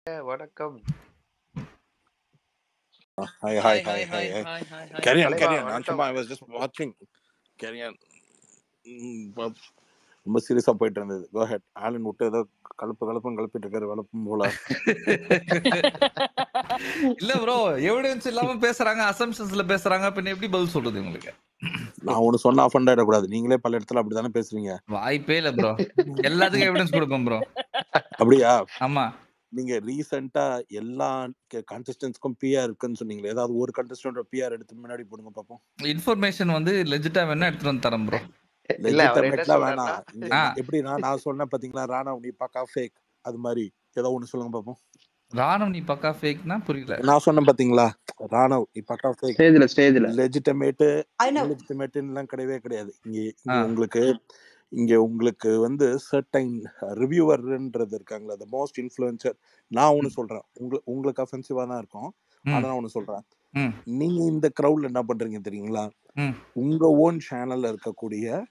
வணக்கம். Hi, hi, Hi, hi, hi, hi, hi, hi. hi, hi, hi. Carry on, தலைவா carry on. நான் வணக்கம். சும்மா I was just watching. Carry on. ரொம்ப சீரியஸா போயிட்டு இருந்தது. Go ahead. ஆலன் விட்டு ஏதோ கலப்பிட்டு இருக்காரு வளப்பும் போல. இல்ல ப்ரோ, எவிடன்ஸ் இல்லாம பேசுறாங்க, அசம்ப்ஷன்ஸ்ல பேசுறாங்க. பின்ன எப்படி பதில் சொல்றது உங்களுக்கு? நான் ஒண்ணு சொன்னா அஃபண்ட் ஆயிடக்கூடாது. நீங்களே பல இடத்துல அப்படித்தானே பேசுறீங்க. வாய்ப்பே இல்ல ப்ரோ. எல்லாத்துக்கும் எவிடன்ஸ் கொடுப்போம் ப்ரோ. அப்படியா? ஆமா. நீங்க ரீசெண்டா எல்லா கண்டஸ்டன்ட்ஸ்க்கும் பிஆர் இருக்குன்னு சொன்னீங்களே, ஏதாவது ஒரு கண்டஸ்டன்ட் பிஆர் எடுத்து முன்னாடி போடுங்க பாப்போம். இன்ஃபர்மேஷன் வந்து லெஜிட்டா வேணா எடுத்துட்டு வந்து தரேன் ப்ரோ. இல்ல அவர் என்ன லெஜிட்டமேட்லாம் சொல்றாருன்னா, வேணாம். இங்க எப்படின்னா நான் சொன்னேன் பாத்தீங்களா, ராணா நீ பக்கா ஃபேக் அது மாதிரி ஏதோ ஒண்ணு சொல்லுங்க பாப்போம். ராணுவ நீ பக்கா ஃபேக்னா புரியல. நான் சொன்னேன் பாத்தீங்களா, ராணா நீ பக்கா ஃபேக். ஸ்டேஜ்ல லெஜிட்டமேட்லாம் கிடையவே கிடையாது. இங்க உங்களுக்கு வந்து சர்டைன் ரிவ்யூவர்ன்றது இருக்காங்களா, த மோஸ்ட் இன்ஃப்ளூயன்சர். நான் ஒண்ணு சொல்றேன், உங்களுக்கு அஃபென்சிவா தான் இருக்கும். ஆனா நான் ஒண்ணு சொல்றேன், நீங்க இந்த கிரௌட்ல என்ன பண்றீங்க தெரியுங்களா? உங்க ஓன் சேனல்ல இருக்கக்கூடிய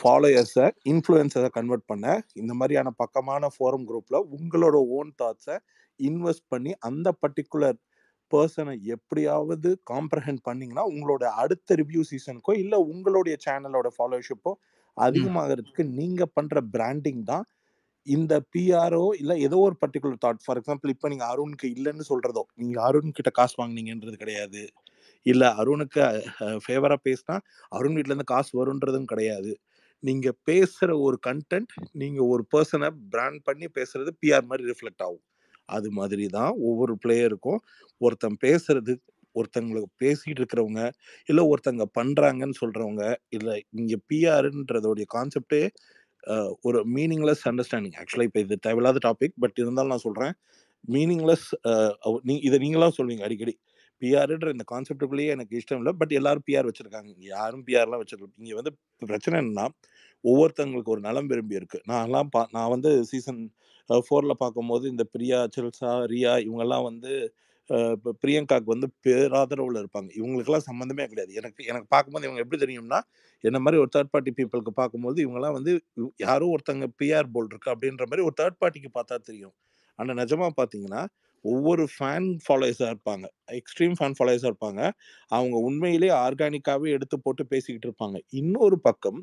ஃபாலோயர்ஸை இன்ஃப்ளூயன்ஸரை கன்வெர்ட் பண்ண இந்த மாதிரியான பக்கமான ஃபோரம் குரூப்ல உங்களோட ஓன் தாட்ஸை இன்வெஸ்ட் பண்ணி அந்த பர்டிகுலர் பர்சனை எப்படியாவது காம்ப்ரஹெண்ட் பண்ணீங்கன்னா உங்களோட அடுத்த ரிவ்யூ சீசனுக்கோ இல்லை உங்களுடைய சேனலோட ஃபாலோவர்ஷிப்போ அதிகமாகிறதுக்கு நீங்க பண்ற பிராண்டிங் தான் இந்த பிஆர்ஓ இல்லை ஏதோ ஒரு பர்டிகுலர் தாட். ஃபார் எக்ஸாம்பிள் இப்போ நீங்க அருணுக்கு இல்லைன்னு சொல்றதோ, நீங்க அருண் கிட்ட காசு வாங்கினீங்கன்றது கிடையாது, இல்லை அருணுக்கு ஃபேவரா பேசினா அருண் வீட்ல இருந்து காசு வரும்ன்றதும் கிடையாது. நீங்க பேசுற ஒரு கண்டென்ட், நீங்க ஒரு பர்சனை பிராண்ட் பண்ணி பேசுறது பிஆர் மாதிரி ரிஃப்ளெக்ட் ஆகும். அது மாதிரி தான் ஒவ்வொரு பிளேயருக்கும் ஒருத்தன் பேசுறது, ஒருத்தங்களுக்கு பேசிட்டு இருக்கிறவங்க இல்லை ஒருத்தங்க பண்றாங்கன்னு சொல்றவங்க, இல்லை இங்க பிஆர்ன்றதோடைய கான்செப்டே ஒரு மீனிங்லெஸ் அண்டர்ஸ்டாண்டிங். ஆக்சுவலா இப்போ இது தேவையில்லாத டாபிக், பட் இருந்தாலும் நான் சொல்றேன், மீனிங்லெஸ். இதை நீங்களாம் சொல்வீங்க அடிக்கடி, பிஆர்ன்ற இந்த கான்செப்டுக்குள்ளேயே எனக்கு இஷ்டம் இல்லை, பட் எல்லாரும் பிஆர் வச்சிருக்காங்க. யாரும் பிஆர்லாம் வச்சிருக்கோம். இங்கே வந்து பிரச்சனை என்னன்னா, ஒவ்வொருத்தவங்களுக்கு ஒரு நலம் விரும்பி இருக்கு. நான் வந்து சீசன் 4ல பார்க்கும்போது இந்த பிரியா, சில்சா, ரியா இவங்கெல்லாம் வந்து இப்போ பிரியங்காக்கு வந்து பேராதரவுல இருப்பாங்க. இவங்களுக்கெல்லாம் சம்மந்தமே கிடையாது. எனக்கு பார்க்கும்போது இவங்க எப்படி தெரியும்னா, என்ன மாதிரி ஒரு தேர்ட் பார்ட்டி பீப்புளுக்கு பார்க்கும்போது இவங்கெல்லாம் வந்து யாரோ ஒருத்தங்க பிஆர் போல் இருக்கு அப்படின்ற மாதிரி ஒரு தேர்ட் பார்ட்டிக்கு பார்த்தா தெரியும். ஆனால் நிஜமா பார்த்தீங்கன்னா ஒவ்வொரு ஃபேன் ஃபாலோயர்ஸாக இருப்பாங்க, எக்ஸ்ட்ரீம் ஃபேன் ஃபாலோயர்ஸாக இருப்பாங்க. அவங்க உண்மையிலேயே ஆர்கானிக்காகவே எடுத்து போட்டு பேசிக்கிட்டு இருப்பாங்க. இன்னொரு பக்கம்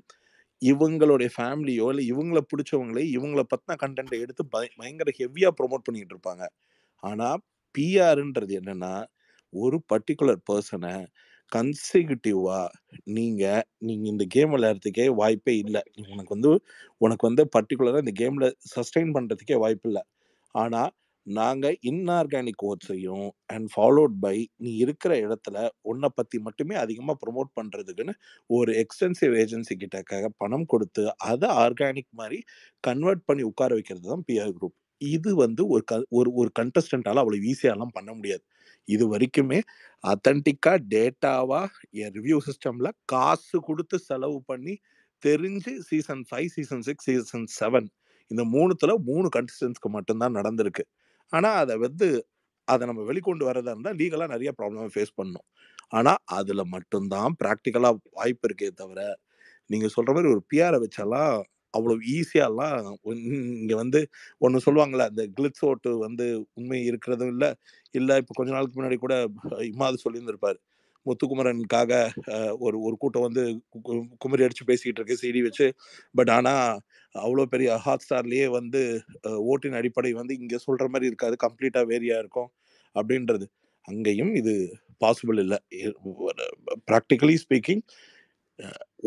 இவங்களுடைய ஃபேமிலியோ இல்லை இவங்கள பிடிச்சவங்களே இவங்கள பற்றின கண்டென்ட்டை எடுத்து பயங்கர ஹெவியாக ப்ரொமோட் பண்ணிக்கிட்டு இருப்பாங்க. ஆனால் பிஆர்ன்றது என்னன்னா, ஒரு பர்டிகுலர் பர்சனை கன்சிக்யூட்டிவா நீங்க இந்த கேம் விளையாடுறதுக்கே வாய்ப்பே இல்லை. உனக்கு வந்து பர்டிகுலராக இந்த கேம்ல சஸ்டெயின் பண்றதுக்கே வாய்ப்பு இல்லை. ஆனா நாங்க இன்ஆர்கானிக் ஓட்ஸையும் அண்ட் ஃபாலோட் பை நீ இருக்கிற இடத்துல உன்னை பத்தி மட்டுமே அதிகமா ப்ரொமோட் பண்றதுக்குன்னு ஒரு எக்ஸ்டென்சிவ் ஏஜென்சி கிட்ட பணம் கொடுத்து அதை ஆர்கானிக் மாதிரி கன்வெர்ட் பண்ணி உட்கார வைக்கிறது தான் பிஆர் குரூப். இது வந்து ஒரு கண்டஸ்டன்டால அவ்வளவு ஈஸியாலாம் பண்ண முடியாது. இது வரைக்குமே அத்தன்டிக்கா டேட்டாவா என் ரிவ்யூ சிஸ்டம்ல காசு கொடுத்து செலவு பண்ணி தெரிஞ்சு சீசன் 5, சீசன் 6, சீசன் 7 இந்த 3 கண்டஸ்டன்ஸ்க்கு மட்டும்தான் நடந்திருக்கு. ஆனா அதை நம்ம வெளிக்கொண்டு வரதா இருந்தா லீகலா நிறைய ப்ராப்ளம் ஃபேஸ் பண்ணணும். ஆனா அதுல மட்டும்தான் ப்ராக்டிக்கலா வாய்ப்பு இருக்கே தவிர, நீங்க சொல்ற மாதிரி ஒரு பிஆரை வச்சாலாம் அவ்வளவு ஈஸியாலாம் இங்க வந்து ஒன்று சொல்லுவாங்கல்ல, அந்த கிளிட்ஸ் ஓட்டு வந்து உண்மை இருக்கிறதும் இல்லை. இப்போ கொஞ்ச நாளுக்கு முன்னாடி கூட இமாது சொல்லியிருந்திருப்பாரு, முத்துக்குமரனுக்காக ஒரு கூட்டம் வந்து குமரி அடிச்சு பேசிக்கிட்டு இருக்கு செய்தி வச்சு. பட் ஆனா அவ்வளோ பெரிய ஹாட் ஸ்டார்லயே வந்து ஓட்டின் அடிப்படை வந்து இங்க சொல்ற மாதிரி இருக்காது, கம்ப்ளீட்டா வேரியா இருக்கும் அப்படின்றது. அங்கேயும் இது பாசிபிள் இல்லை. ப்ராக்டிக்கலி ஸ்பீக்கிங்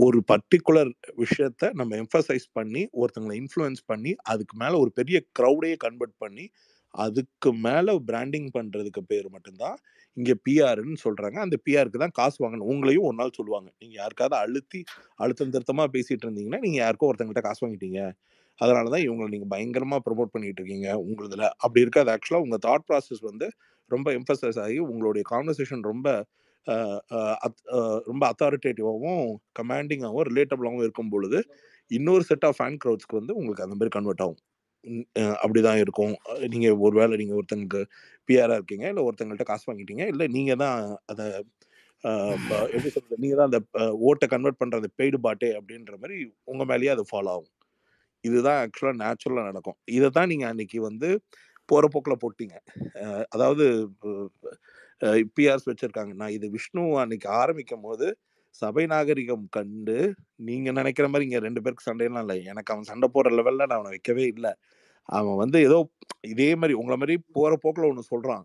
ஒரு பர்டிகுலர் விஷயத்த நம்ம எம்பசைஸ் பண்ணி ஒருத்தங்களை இன்ஃப்ளூயன்ஸ் பண்ணி அதுக்கு மேல ஒரு பெரிய க்ரௌடையே கன்வெர்ட் பண்ணி அதுக்கு மேல பிராண்டிங் பண்றதுக்கு பேர் மட்டும்தான் இங்க பிஆர்ன்னு சொல்றாங்க. அந்த பிஆருக்கு தான் காசு வாங்கணும். உங்களையும் ஒரு நாள் சொல்லுவாங்க, நீங்க யாருக்காவது அழுத்தம் திருத்தமா பேசிட்டு இருந்தீங்கன்னா நீங்க யாருக்கோ ஒருத்தங்கிட்ட காசு வாங்கிட்டீங்க, அதனாலதான் இவங்களை நீங்க பயங்கரமா ப்ரொமோட் பண்ணிட்டு இருக்கீங்க உங்களுதுல. அப்படி இருக்காது. ஆக்சுவலா உங்க தாட் ப்ராசஸ் வந்து ரொம்ப எம்பசைஸ் ஆகி உங்களுடைய கான்வர்சேஷன் ரொம்ப அத்தாரிட்டேட்டிவாகவும் கமாண்டிங்காகவும் ரிலேட்டபிளாகவும் இருக்கும் பொழுது இன்னொரு செட் ஆஃப் ஃபேன் க்ரௌட்ஸ்க்கு வந்து உங்களுக்கு அந்த மாதிரி கன்வெர்ட் ஆகும். அப்படிதான் இருக்கும். நீங்க ஒருவேளை நீங்க ஒருத்தங்களுக்கு பிஆரா இருக்கீங்க, இல்லை ஒருத்தங்கள்ட்ட காசு வாங்கிட்டீங்க, இல்லை நீங்க தான் அதை எப்படி சொல்றது, நீங்க தான் அந்த ஓட்டை கன்வெர்ட் பண்ற அந்த பெய்டு பாட்டே அப்படின்ற மாதிரி உங்க மேலேயே அது ஃபாலோ ஆகும். இதுதான் ஆக்சுவலா நேச்சுரலா நடக்கும். இதை தான் நீங்க அன்னைக்கு வந்து போற போக்குல போட்டீங்க. அதாவது பிஆர்ஸ் வச்சிருக்காங்க. நான் இது விஷ்ணு அன்னைக்கு ஆரம்பிக்கும்போது சபை நாகரிகம் கண்டு நீங்க நினைக்கிற மாதிரி இங்க 2 பேருக்கு சண்டையெல்லாம் இல்லை. எனக்கு அவன் சண்டை போடுற லெவல்ல நான் அவனை வைக்கவே இல்லை. அவன் வந்து ஏதோ இதே மாதிரி உங்களை மாதிரி போற போக்குல ஒண்ணு சொல்றான்.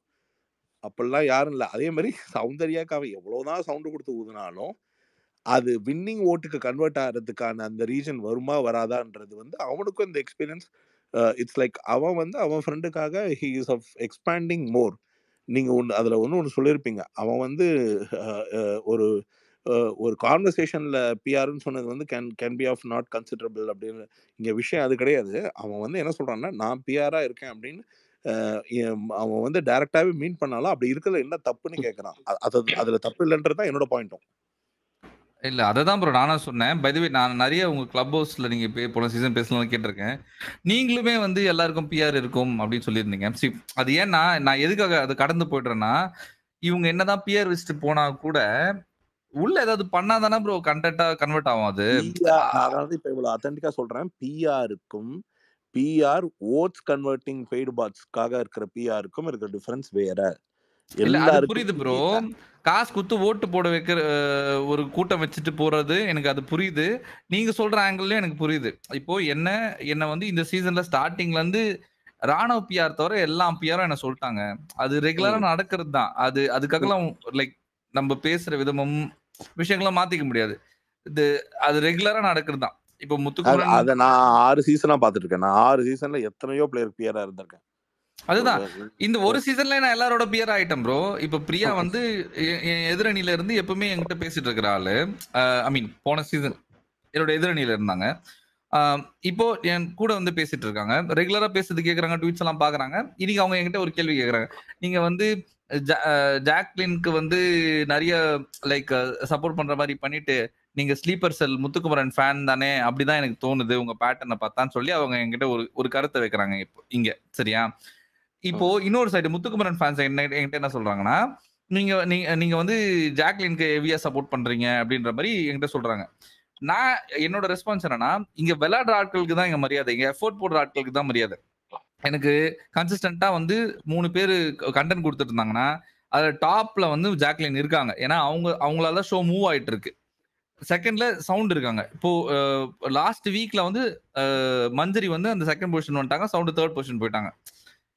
அப்படிலாம் யாரும் இல்லை. அதே மாதிரி சௌந்தர்யாக்கு அவன் எவ்வளவுதான் சவுண்டு கொடுத்து ஊதுனாலும் அது வின்னிங் ஓட்டுக்கு கன்வெர்ட் ஆகிறதுக்கான அந்த ரீசன் வருமா வராதான்றது வந்து அவனுக்கும் இந்த எக்ஸ்பீரியன்ஸ். இட்ஸ் லைக் அவன் வந்து அவன் ஃப்ரெண்டுக்காக ஹி இஸ் ஆஃப் எக்ஸ்பேண்டிங் மோர். நீங்க அதில் ஒன்று சொல்லியிருப்பீங்க. அவன் வந்து ஒரு ஒரு கான்வர்சேஷன்ல பிஆர்னு சொன்னது வந்து can be of not considerable அப்படின்னு. இங்க விஷயம் அது கிடையாது. அவன் வந்து என்ன சொல்றான்னா நான் பிஆரா இருக்கேன் அப்படின்னு அவன் வந்து டைரக்டாவே மீன் பண்ணாலும் அப்படி இருக்கிறது என்ன தப்புன்னு கேட்கறான். அதுல தப்பு இல்லைன்றது தான் என்னோட பாயிண்ட்டும். இல்ல அததான் ப்ரோ நானும் சொன்னேன். பை தி வே நான் நிறைய உங்க கிளப் ஹவுஸ்ல நீங்க போன சீசன் பேசலாம் கேட்டிருக்கேன். நீங்களுமே வந்து எல்லாருக்கும் பிஆர் இருக்கும் அப்படின்னு சொல்லியிருந்தீங்க. அது ஏன்னா நான் எதுக்காக அது கடந்து போயிடுறேன்னா, இவங்க என்னதான் பிஆர் வச்சுட்டு போனா கூட உள்ள ஏதாவது பண்ணாதானே ப்ரோ கண்டென்ட்டா கன்வெர்ட் ஆகும் அது. அதாவது இப்ப இவ்வளவு அத்தன்டிக்கா சொல்றேன். பிஆருக்கும் பிஆர் ஓட்ஸ் கன்வெர்ட்டிங் பெய்டு பாட்ஸ்க்காக இருக்கிற பிஆருக்கும் இருக்கிற டிஃபரன்ஸ் வேற. இல்ல அது புரியுது ப்ரோ. காசு குத்து ஓட்டு போட வைக்கிற ஒரு கூட்டம் வச்சுட்டு போறது எனக்கு அது புரியுது. நீங்க சொல்ற ஆங்கிள் எனக்கு புரியுது. இப்போ என்ன வந்து இந்த சீசன்ல ஸ்டார்டிங்ல இருந்து ராணுவ பிஆர் தவிர எல்லா பிஆரும் என்ன சொல்லிட்டாங்க. அது ரெகுலரா நடக்கிறது தான். அதுக்காகலாம் லைக் நம்ம பேசுற விதமும் விஷயங்களும் மாத்திக்க முடியாது. அது ரெகுலரா நடக்கிறது தான். இப்போ முத்துக்குமரன் அத நான் 6 சீசனா பார்த்துட்டு இருக்கேன். நான் 6 சீசன்ல எத்தனையோ பிளேயர் பிஆரா இருந்திருக்கேன். அதுதான் இந்த ஒரு சீசன்ல நான் எல்லாரோட பியர் ஆயிட்டேன் ப்ரோ. இப்ப பிரியா வந்து என் எதிரணியில இருந்து எப்பவுமே என்கிட்ட பேசிட்டு இருக்கிற ஆளு. ஐ மீன் போன சீசன் என்னோட எதிரணியில இருந்தாங்க. இப்போ என் கூட வந்து பேசிட்டு இருக்காங்க. ரெகுலரா பேசுறது கேக்குறாங்க, ட்வீட்ஸ் எல்லாம் பாக்குறாங்க. இன்னைக்கு அவங்க என்கிட்ட ஒரு கேள்வி கேக்குறாங்க. நீங்க வந்து ஜாக்லினுக்கு வந்து நிறைய லைக் சப்போர்ட் பண்ற மாதிரி பண்ணிட்டு நீங்க ஸ்லீப்பர் செல் முத்துக்குமரன் ஃபேன் தானே, அப்படிதான் எனக்கு தோணுது உங்க பேட்டர்னை பார்த்தான்னு சொல்லி அவங்க என்கிட்ட ஒரு கருத்தை வைக்கிறாங்க. இப்போ இங்க சரியா. இப்போ இன்னொரு சைடு முத்துக்குமரன் ஃபேன்ஸ் என்கிட்ட என்ன சொல்றாங்கன்னா, நீங்க வந்து ஜாக்லினுக்கு ஹெவியா சப்போர்ட் பண்றீங்க அப்படின்ற மாதிரி என்கிட்ட சொல்றாங்க. நான் என்னோட ரெஸ்பான்ஸ் என்னன்னா, இங்க விளையாடுற ஆட்களுக்கு தான் இங்க மரியாதை, இங்க எஃபோர்ட் போடுற ஆட்களுக்கு தான் மரியாதை. எனக்கு கன்சிஸ்டன்டா வந்து 3 பேரு கண்டென்ட் கொடுத்துட்டு இருந்தாங்கன்னா அதுல டாப்ல வந்து ஜாக்லின் இருக்காங்க. ஏன்னா அவங்களால ஷோ மூவ் ஆயிட்டு இருக்கு. செகண்ட்ல சவுண்ட் இருக்காங்க. இப்போ லாஸ்ட் வீக்ல வந்து மஞ்சரி வந்து அந்த செகண்ட் பொசிஷன் வந்துட்டாங்க, சவுண்ட் தேர்ட் பொசிஷன் போயிட்டாங்க.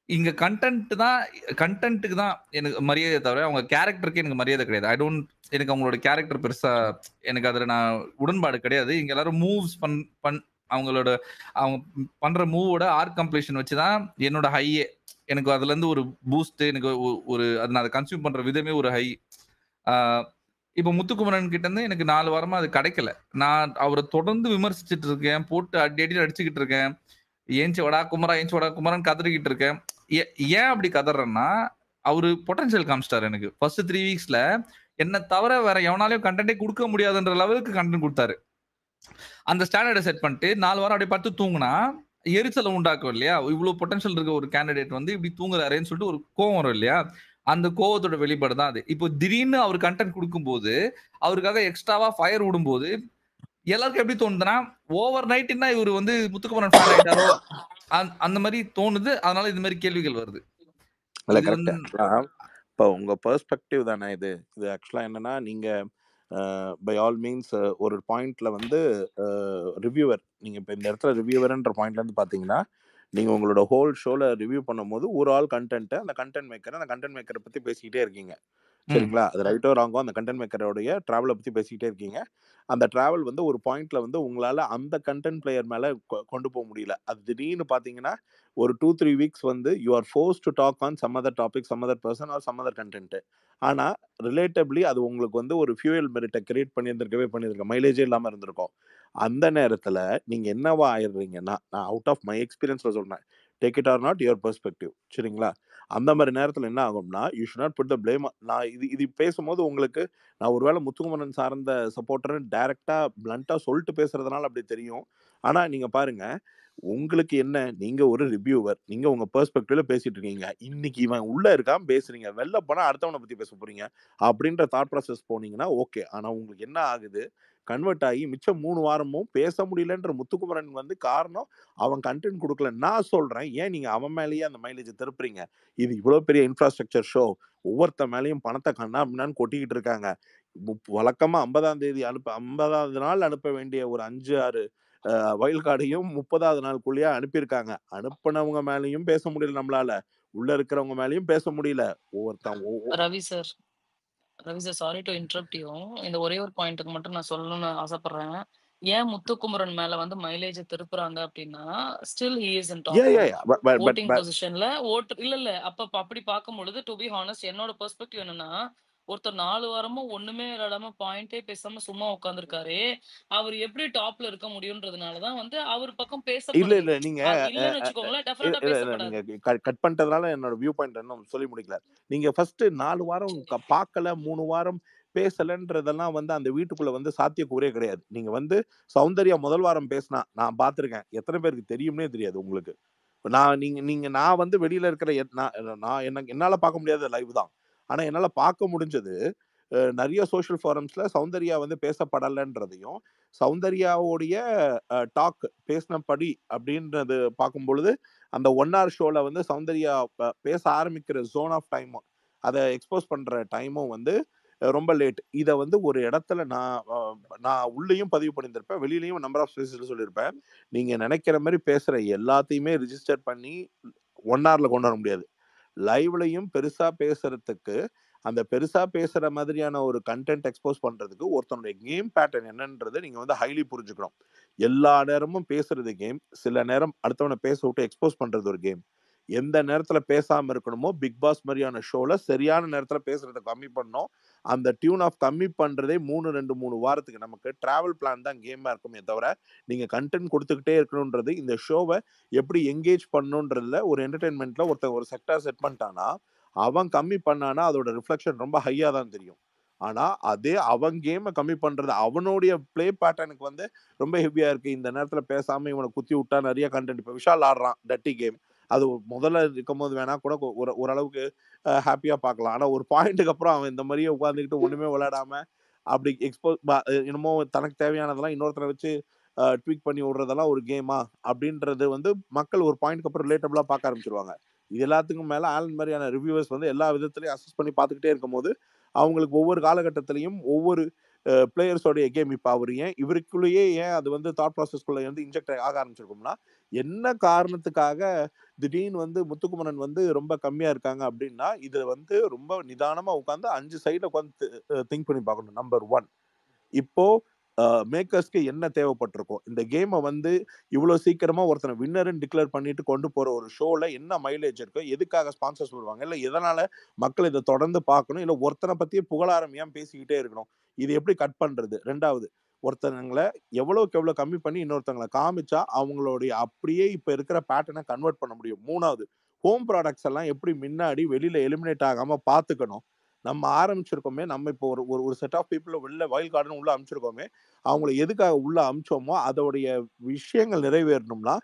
இங்க கண்டென்ட்டுக்கு தான் எனக்கு மரியாதை தவிர அவங்க கேரக்டருக்கு எனக்கு மரியாதை கிடையாது. எனக்கு அவங்களோட கேரக்டர் பெருசா எனக்கு அதுல நான் உடன்பாடு கிடையாது. இங்க எல்லாரும் மூவ்ஸ் அவங்க பண்ற மூவோட ஆர்க் கம்ப்ளீஷன் வச்சுதான் என்னோட ஹையே. எனக்கு அதுல இருந்து ஒரு பூஸ்ட், எனக்கு ஒரு நான் அதை கன்சியூம் பண்ற விதமே ஒரு ஹை. இப்போ முத்துக்குமரன் கிட்ட இருந்து எனக்கு 4 வாரமா அது கிடைக்கல. நான் அவரை தொடர்ந்து விமர்சிச்சுட்டு இருக்கேன், போட்டு அடி அடிச்சுக்கிட்டு இருக்கேன். ஏஞ்சி வடா குமரன் கதறிக்கிட்டு இருக்கேன். ஏன் அப்படி கதறேன்னா, அவரு பொட்டன்ஷியல் காமிச்சிட்டாரு எனக்கு. ஃபர்ஸ்ட் 3 வீக்ஸ்ல என்ன தவிர வேற எவனாலையும் கண்டென்ட்டே கொடுக்க முடியாதுன்ற லெவலுக்கு கண்டென்ட் கொடுத்தாரு. அந்த ஸ்டாண்டர்டை செட் பண்ணிட்டு 4 வாரம் அப்படியே படுத்து தூங்குனா எரிச்சலை உண்டாக்கும் இல்லையா. இவ்வளவு பொட்டன்ஷியல் இருக்க ஒரு கேண்டிடேட் வந்து இப்படி தூங்குறாருன்னு சொல்லிட்டு ஒரு கோவம் வரும் இல்லையா. அந்த கோவத்தோட வெளிப்பாடு தான் அது. இப்போ திடீர்னு அவர் கண்டென்ட் கொடுக்கும்போது அவருக்காக எக்ஸ்ட்ராவா ஃபயர் விடும்போது எல்லாருக்கும் எப்படி தோணுதுன்னா, ஓவர் நைட்னா இவர் வந்து முத்துக்குமரன் ஃபேன் ஆயிட்டாரோ அந்த மாதிரி தோணுது. அதனால இந்த மாதிரி கேள்விகள் வருது. இப்போ உங்க பெர்ஸ்பெக்டிவ் தானே இது. ஆக்சுவலா என்னன்னா, நீங்க பை ஆல் மீன்ஸ் ஒரு பாயிண்ட்ல வந்து ரிவ்யூவர், நீங்க இப்போ இந்த இடத்துல ரிவ்யூவர்ன்ற பாயிண்ட்ல இருந்து பாத்தீங்கன்னா, நீங்க உங்களோட ஹோல் ஷோல ரிவ்யூ பண்ணும்போது ஒரு ஆள் கண்டென்ட், அந்த கண்டென்ட் மேக்கரை பத்தி பேசிக்கிட்டே இருக்கீங்க. சரிங்களா. அது ரைட்டோ ராங்கோ அந்த கண்டென்ட் மேக்கரோடைய டிராவலை பத்தி பேசிக்கிட்டே இருக்கீங்க. அந்த டிராவல் வந்து ஒரு பாயிண்ட்ல வந்து உங்களால அந்த கண்டென்ட் பிளேயர் மேல கொண்டு போக முடியல. அது திடீர்னு பாத்தீங்கன்னா ஒரு 2-3 வீக்ஸ் வந்து you are forced to talk on some other topic, some other person or some other content. ஆனா ரிலேட்டபிளி அது உங்களுக்கு வந்து ஒரு ஃபியூயல் மெரிட்டை கிரியேட் பண்ணியிருந்திருக்க மைலேஜே இல்லாம இருந்திருக்கும். அந்த நேரத்துல நீங்க என்னவா ஆயிடுறீங்கன்னா, நான் அவுட் ஆஃப் மை எக்ஸ்பீரியன்ஸ்ல சொல்றேன், take it or not your perspective. சரிங்களா. அந்த மாதிரி நேரத்துல என்ன ஆகும்னா, you should not put the blame. நான் இது பேசும்போது உங்களுக்கு நான் ஒருவேளை முத்துக்குமரன் சார்ந்த சப்போர்ட்டர்னு டைரக்டா பிளண்டா சொல்லிட்டு பேசுறதுனால அப்படி தெரியும். ஆனா நீங்க பாருங்க, உங்களுக்கு என்ன, நீங்க ஒரு ரிவ்யூவர், நீங்க உங்க பெர்ஸ்பெக்டிவ்ல பேசிட்டு இருக்கீங்க. இன்னைக்கு இவன் உள்ள இருக்கான் பேசுறீங்க, வெளில போனா அடுத்தவனை பத்தி பேச போறீங்க அப்படின்ற தாட் ப்ராசஸ் போனீங்கன்னா ஓகே. ஆனா உங்களுக்கு என்ன ஆகுது, கன்வெர்ட் ஆகி மிச்சம் 3 வாரமும் பேச முடியலன்ற முத்துக்குமரன் வந்து காரணம் அவன் கண்டென்ட் கொடுக்கல. நான் சொல்றேன், ஏன் நீங்க அவன் மேலேயே அந்த மைலேஜ் திருப்புறீங்க? இது இவ்வளவு பெரிய இன்ஃப்ராஸ்ட்ரக்சர் ஷோ, ஒவ்வொருத்த மேலேயும் பணத்தை கண்ணா பின்னான்னு கொட்டிக்கிட்டு இருக்காங்க. வழக்கமா 50ஆம் தேதி 50வது நாள் அனுப்ப வேண்டிய ஒரு 5-6 வைல்ட் கார்டையும் 30வது நாளுக்குள்ளேயே அனுப்பியிருக்காங்க. அனுப்பினவங்க மேலேயும் பேச முடியல நம்மளால, உள்ள இருக்கிறவங்க மேலேயும் பேச முடியல. Ravi sir, sorry to interrupt you. இந்த ஒரே ஒரு பாயிண்ட்டுக்கு மட்டும் நான் சொல்லணும்னு ஆசைப்படுறேன். ஏன் முத்துக்குமரன் மேல வந்து மைலேஜ் திருப்புறாங்க அப்படின்னா, still he is in top 1 voting பொசிஷன்ல இல்ல அப்படி பார்க்கும் பொழுது, டு பி ஹானஸ்ட், என்னோட பெர்ஸ்பெக்டிவ் என்னன்னா, ஒருத்தர் 4 வாரமும் ஒண்ணுமே இல்லாம பாயிண்டே பேசாம சும்மா உட்கார்ந்திருக்காரு. அவர் எப்படி டாப்ல இருக்க முடியும்ன்றதுனாலதான் வந்து அவர் பக்கம் இல்ல பேசப்படுது. இல்ல நீங்க இல்லன்னு வச்சுக்கோங்களேன், டெஃபினட்டா பேசப்படாது. நீங்க கட் பண்ணிட்டதுனால என்னோட வியூ பாயிண்ட் இன்னும் சொல்லி முடிக்கல. நீங்க ஃபர்ஸ்ட் 4 வாரம் பார்க்கல, 3 வாரம் பேசலன்றதெல்லாம் வந்து அந்த வீட்டுக்குள்ள வந்து சாத்தியக்கூறே கிடையாது. நீங்க வந்து சௌந்தர்யா முதல் வாரம் பேசினா நான் பார்த்திருக்கேன். எத்தனை பேருக்கு தெரியும்னே தெரியாது உங்களுக்கு. நான் வந்து வெளியில இருக்கிற என்னால பார்க்க முடியாத லைவ் தான். ஆனா என்னால பார்க்க முடிஞ்சது நிறைய சோஷியல் ஃபாரம்ஸ்ல சௌந்தர்யா வந்து பேசப்படலைன்றதையும், சௌந்தர்யாவுடைய டாக் பேசினபடி அப்படின்றது பார்க்கும் பொழுது அந்த 1 hour ஷோல வந்து சௌந்தர்யா பேச ஆரம்பிக்கிற ஜோன் ஆஃப் டைமும் அதை எக்ஸ்போஸ் பண்ற டைமும் வந்து ரொம்ப லேட். இதை வந்து ஒரு இடத்துல நான் உள்ளேயும் பதிவு பண்ணியிருந்திருப்பேன், வெளியிலையும் நம்பர் ஆஃப் ஸ்பேசஸ்ல சொல்லியிருப்பேன். நீங்க நினைக்கிற மாதிரி பேசுற எல்லாத்தையுமே ரிஜிஸ்டர் பண்ணி 1 hourல கொண்டு வர முடியாது. லைவ்லையும் பெருசா பேசுறதுக்கு, அந்த பெருசா பேசுற மாதிரியான ஒரு கண்டென்ட் எக்ஸ்போஸ் பண்றதுக்கு ஒருத்தனுடைய கேம் பேட்டர்ன் என்னன்றது நீங்க வந்து ஹைலி புரிஞ்சுக்கணும். எல்லா நேரமும் பேசுறது கேம், சில நேரம் அடுத்தவனை பேச விட்டு எக்ஸ்போஸ் பண்றது ஒரு கேம். எந்த நேரத்துல பேசாம இருக்கணுமோ, பிக் பாஸ் மாதிரியான ஷோல சரியான நேரத்துல பேசுறதை கம்மி பண்ணோம். அந்த டியூன் ஆஃப் கம்மி பண்றதே 3 வாரத்துக்கு. நமக்கு டிராவல் பிளான் தான் கேமா இருக்குமே தவிர நீங்க கண்டென்ட் கொடுத்துக்கிட்டே இருக்கணும்ன்றது, இந்த ஷோவை எப்படி என்கேஜ் பண்ணணுன்றதுல ஒரு என்டர்டைன்மெண்ட்ல ஒரு செக்டார் செட் பண்ணிட்டானா, அவன் கம்மி பண்ணானா அதோட ரிஃப்ளெக்ஷன் ரொம்ப ஹையா தான் தெரியும். ஆனா அதே அவன் கேமை கம்மி பண்றது, அவனுடைய பிளே பேட்டர்னுக்கு வந்து ரொம்ப ஹெவியா இருக்கு. இந்த நேரத்துல பேசாம இவனை குத்தி விட்டா நிறைய கண்டென்ட். இப்போ விஷால் ஆடுறான் டட்டி கேம், அது முதல்ல இருக்கும்போது வேணா கூட ஓரளவுக்கு ஹாப்பியா பார்க்கலாம். ஆனா ஒரு பாயிண்ட்டுக்கு அப்புறம் அவன் இந்த மாதிரியே உட்காந்துக்கிட்டு ஒண்ணுமே விளையாடாம அப்படி என்னமோ தனக்கு தேவையானதெல்லாம் இன்னொருத்தரை வச்சு ட்வீக் பண்ணி விடுறதெல்லாம் ஒரு கேமா அப்படின்றது வந்து மக்கள் ஒரு பாயிண்ட்க்கு அப்புறம் ரிலேட்டபிளா பார்க்க ஆரம்பிச்சிருவாங்க. இது எல்லாத்துக்கும் மேல ஆலன் மாதிரியான ரிவ்யூவர்ஸ் வந்து எல்லா விதத்திலையும் அசஸ் பண்ணி பார்த்துக்கிட்டே இருக்கும் போது அவங்களுக்கு ஒவ்வொரு காலகட்டத்திலையும் ஒவ்வொரு பிளேயர்ஸோடைய கேம், இப்போ அவர் இவருக்குள்ளேயே ஏன் அது வந்து தாட் ப்ராசஸ்குள்ள வந்து இன்ஜெக்ட் ஆக ஆரம்பிச்சிருக்கும்னா, என்ன காரணத்துக்காக திடீர்னு வந்து முத்துக்குமரன் வந்து ரொம்ப கம்மியா இருக்காங்க அப்படின்னா, இது வந்து ரொம்ப நிதானமா உட்காந்து 5 சைட்ல உட்காந்து திங்க் பண்ணி பார்க்கணும். நம்பர் 1, இப்போ மேக்கர்ஸ்க்கு என்ன தேவைப்பட்டிருக்கும், இந்த கேமை வந்து இவ்வளவு சீக்கிரமா ஒருத்தனை வின்னர்னு டிக்ளேர் பண்ணிட்டு கொண்டு போற ஒரு ஷோல என்ன மைலேஜ் இருக்கு, எதுக்காக ஸ்பான்சர்ஸ் வருவாங்க, இல்ல எதனால மக்கள் இதை தொடர்ந்து பார்க்கணும், இல்ல ஒருத்தனை பத்தியே புகழாரம் ஏன் பேசிக்கிட்டே இருக்கணும், இது எப்படி கட் பண்றது. 2வது, ஒருத்தங்களை எவ்வளவுக்கு எவ்வளவு கம்மி பண்ணி இன்னொருத்தங்களை காமிச்சா அவங்களுடைய அப்படியே இப்ப இருக்கிற பேட்டர்னை கன்வெர்ட் பண்ண முடியும். 3வது, ஹோம் ப்ராடக்ட்ஸ் எல்லாம் எப்படி முன்னாடி வெளியில எலிமினேட் ஆகாம பாத்துக்கணும். நம்ம ஆரம்பிச்சிருக்கோமே, நம்ம இப்போ ஒரு செட் ஆஃப் பீப்புள் உள்ள வைல்ட் கார்டன் உள்ள அனுப்பிச்சிருக்கோமே, அவங்களை எதுக்காக உள்ள அனுப்பிச்சோமோ அதோடைய விஷயங்கள் நிறைவேறணும்னா,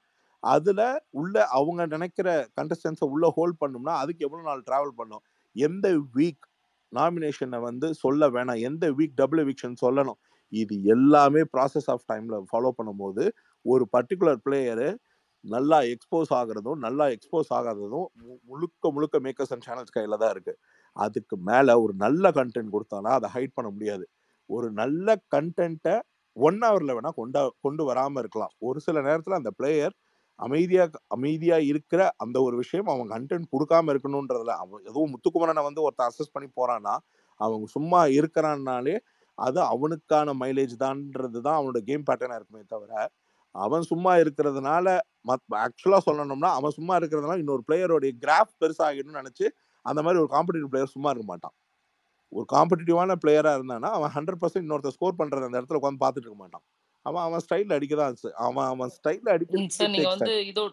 அதுல உள்ள அவங்க நினைக்கிற கண்டஸ்டன்ஸை உள்ள ஹோல்ட் பண்ணணும்னா அதுக்கு எவ்வளவு நாள் டிராவல் பண்ணும், எந்த வீக் நாமினேஷனை வந்து சொல்ல வேணாம், எந்த வீக் டபுள் எவிக்ஷன் சொல்லணும், இது எல்லாமே ப்ராசஸ் ஆஃப் டைம்ல ஃபாலோ பண்ணும்போது ஒரு பர்டிகுலர் பிளேயரு நல்லா எக்ஸ்போஸ் ஆகுறதும் நல்லா எக்ஸ்போஸ் ஆகாததும் முழுக்க மேக்கர்ஸ் அண்ட் சேனல்ஸ் கையில தான் இருக்கு. அதுக்கு மேல ஒரு நல்ல கண்டென்ட் கொடுத்தானா அதை ஹைட் பண்ண முடியாது. ஒரு நல்ல கண்டென்ட்டை 1 hourல வேணா கொண்டு வராம இருக்கலாம். ஒரு சில நேரத்துல அந்த பிளேயர் அமைதியா இருக்கிற அந்த ஒரு விஷயம் அவன் கண்டென்ட் கொடுக்காம இருக்கணும்ன்றதுல, அவன் எதுவும் முத்துக்குமரனை வந்து ஒருத்தர் அசஸ் பண்ணி போறான்னா, அவங்க சும்மா இருக்கிறான்னாலே அது அவனுக்கான மைலேஜ் தான்ன்றது தான் அவனோட கேம் பேட்டர்னா இருக்குமே தவிர, அவன் சும்மா இருக்கிறதுனால ஆக்சுவலா சொல்லணும்னா அவன் சும்மா இருக்கிறதுனால இன்னொரு பிளேயரோடைய கிராஃப் பெருசாகிடும்னு நினைச்சு அந்த மாதிரி ஒரு காம்படிட்டிவ் பிளேயர் சும்மா இருக்க மாட்டான். ஒரு காம்படிட்டிவான பிளேயரா இருந்தானா அவன் 100% இன்னொருத்தர் ஸ்கோர் பண்றது அந்த இடத்துல உட்காந்து பார்த்துட்டு இருக்க மாட்டான். அவன் ஸ்டைல்ல அடிக்கதான் அவன் ஸ்டைல்ல சார், நீங்க வந்து அடிக்க.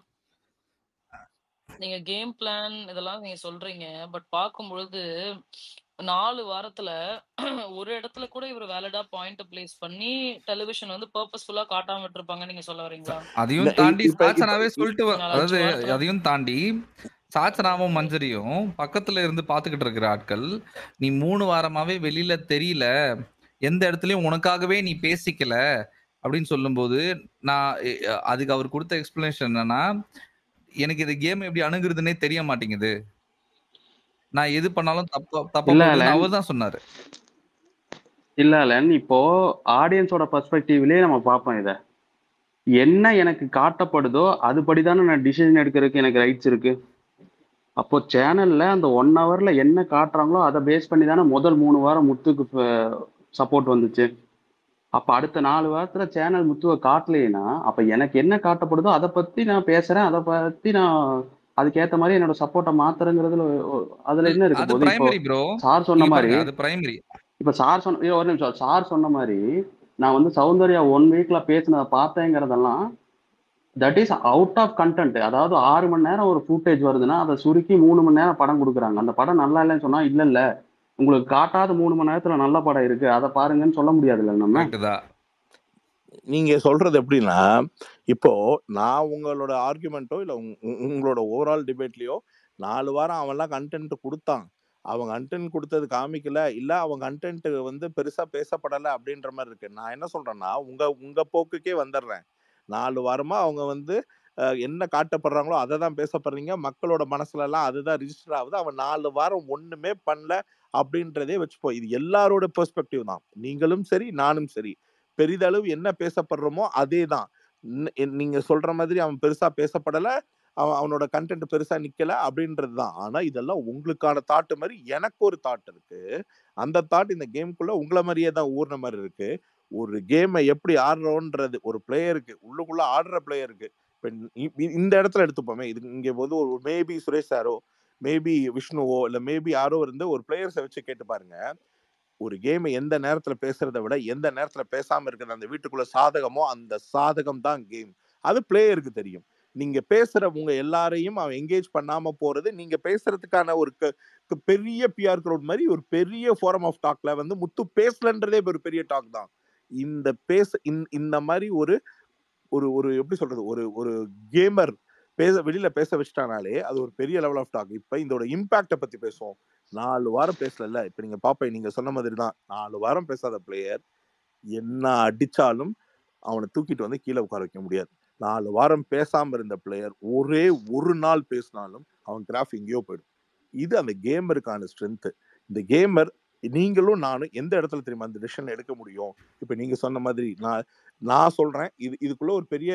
நீங்க கேம் பிளான் இதெல்லாம் நீங்க சொல்றீங்க. பட் பார்க்கும்பொழுது 4 வாரத்துல ஒரு இடத்துல கூட இவர் வேலிடா பாயிண்ட் பிளேஸ் பண்ணி டெலிவிஷன் வந்து பர்பஸ்ஃபுல்லா காட்டாம விட்டுருப்பாங்க நீங்க சொல்ல வரீங்களா? அதையும் தாண்டி சாச்சனாவே சொல்லிட்டு அதாவது அதையும் தாண்டி சாச்சனாவும் மஞ்சரியும் பக்கத்துல இருந்து பாத்துக்கிட்டு இருக்கிற ஆட்கள், நீ 3 வாரமாவே வெளியில தெரியல, எந்த இடத்துலயும் உனக்காகவே நீ பேசிக்கல அப்படின்னு சொல்லும்போது நான் அதுக்கு அவர் கொடுத்த எக்ஸ்பிளனேஷன் என்னன்னா, எனக்கு இந்த கேம் எப்படி அணுகுறதுன்னே தெரிய மாட்டேங்குது, நான் எது பண்ணாலும் தப்பா போகுதுன்னு அவர் தான் சொன்னாரு. இல்ல இப்போ ஆடியன்ஸோட பெர்ஸ்பெக்டிவ்லயே நம்ம பார்ப்போம். இத என்ன எனக்கு காட்டப்படுதோ அதுபடிதானே நான் டிசிஷன் எடுக்கிறதுக்கு எனக்கு ரைட்ஸ் இருக்கு. அப்போ சேனல்ல அந்த 1 ஹவர்ல என்ன காட்டுறாங்களோ அதை பேஸ் பண்ணி தானே முதல் 3 வாரம் முத்துக்கு சப்போர்ட் வந்துச்சு. அப்ப அடுத்த 4 வாரத்துல சேனல் முத்துவை காட்டலைன்னா அப்ப எனக்கு என்ன காட்டப்படுதோ அதை பத்தி நான் பேசுறேன், அதை பத்தி நான் அதுக்கேத்த மாதிரி என்னோட சப்போர்ட்டை மாத்துறேங்கிறதுல அதுல என்ன இருக்கு போது. இப்போ சார் சொன்ன மாதிரி இப்ப சார் சொன்ன ஒரு நிமிஷம், சார் சொன்ன மாதிரி நான் வந்து சௌந்தர்யா 1 வீக்ல பேசினதை பார்த்தேங்கிறதெல்லாம் that is out of content. அதாவது 6 மணி நேரம் ஒரு ஃபுட்டேஜ் வருதுன்னா அதை சுருக்கி 3 மணி நேரம் படம் கொடுக்குறாங்க. அந்த படம் நல்லா இல்லைன்னு சொன்னா இல்ல உங்களுக்கு காட்டாத 3 மணி நேரத்துல நல்ல படம் இருக்கு அதை பாருங்கன்னு சொல்ல முடியாதுல்ல நம்ம. நீங்க சொல்றது எப்படின்னா, இப்போ நான் உங்களோட ஆர்குமெண்ட்டோ இல்ல உங்களோட ஓவரால் டிபேட்லயோ 4 வாரம் அவன்லாம் கண்டென்ட் கொடுத்தான், அவங்க கண்டென்ட் கொடுத்தது காமிக்கல, இல்ல அவங்க கண்டென்ட் வந்து பெருசா பேசப்படலை அப்படின்ற மாதிரி இருக்கு. நான் என்ன சொல்றேன்னா, உங்க போக்குக்கே வந்துடுறேன். 4 வாரமா அவங்க வந்து என்ன காட்டப்படுறாங்களோ அதை தான் பேசப்படுறீங்க, மக்களோட மனசுல எல்லாம் அதுதான் ரிஜிஸ்டர் ஆகுது. அவன் 4 வாரம் ஒண்ணுமே பண்ணல அப்படின்றதே வச்சுப்போம். இது எல்லாரோட பெர்ஸ்பெக்டிவ் தான். நீங்களும் சரி நானும் சரி பெரிதளவு என்ன பேசப்படுறோமோ அதே தான். நீங்க சொல்ற மாதிரி அவன் பெருசா பேசப்படலை, அவனோட கண்டென்ட் பெருசா நிக்கல அப்படின்றது தான். ஆனா இதெல்லாம் உங்களுக்கான தாட்டு மாதிரி எனக்கு ஒரு தாட் இருக்கு. அந்த தாட் இந்த கேமுக்குள்ள உங்களை மாதிரியே தான் ஊர்ன மாதிரி இருக்கு. ஒரு கேமை எப்படி ஆடுறோன்றது ஒரு பிளேயருக்கு உள்ளுக்குள்ள ஆடுற பிளேயருக்கு இப்ப இந்த இடத்துல எடுத்துப்போமே, இது இங்க போது ஒரு மேபி சுரேஷ் சாரோ மேபி விஷ்ணுவோ இல்ல மேபி யாரோ இருந்து ஒரு பிளேயர்ஸை வச்சு கேட்டு பாருங்க, ஒரு கேமை எந்த நேரத்துல பேசுறதை விட எந்த நேரத்துல பேசாம இருக்கிற அந்த வீட்டுக்குள்ள சாதகமோ அந்த சாதகம் தான் கேம். அது பிளேயருக்கு தெரியும். நீங்க பேசுறவங்க எல்லாரையும் அவன் என்கேஜ் பண்ணாம போறது, நீங்க பேசுறதுக்கான ஒரு பெரிய பிஆர் க்ரௌட் மாதிரி ஒரு பெரிய ஃபோரம் ஆஃப் டாக்ல வந்து முத்து பேசலன்றதே ஒரு பெரிய டாக் தான். இந்த மாதிரி ஒரு ஒரு ஒரு எப்படி சொல்றது, ஒரு கேமர் வெளியில பேச வச்சுட்டானாலே அது ஒரு பெரிய லெவல் ஆஃப் டாக். இப்ப இதோட இம்பாக்ட பத்தி பேசுவோம். 4 வாரம் பேசல. இப்ப நீங்க பாப்பேன், நீங்க சொன்ன மாதிரி தான் 4 வாரம் பேசாத பிளேயர் என்ன அடிச்சாலும் அவனை தூக்கிட்டு வந்து கீழே உட்கார வைக்க முடியாது. 4 வாரம் பேசாம இருந்த பிளேயர் ஒரே ஒரு நாள் பேசினாலும் அவன் கிராஃப் எங்கேயோ போயிடும். இது அந்த கேமருக்கான ஸ்ட்ரென்த். இந்த கேமர் நீங்களும் நானும் எந்த இடத்துல தெரியுமா அந்த டிசிஷன் எடுக்க முடியும். இப்ப நீங்க சொன்ன மாதிரி நான் சொல்றேன், இதுக்குள்ள ஒரு பெரிய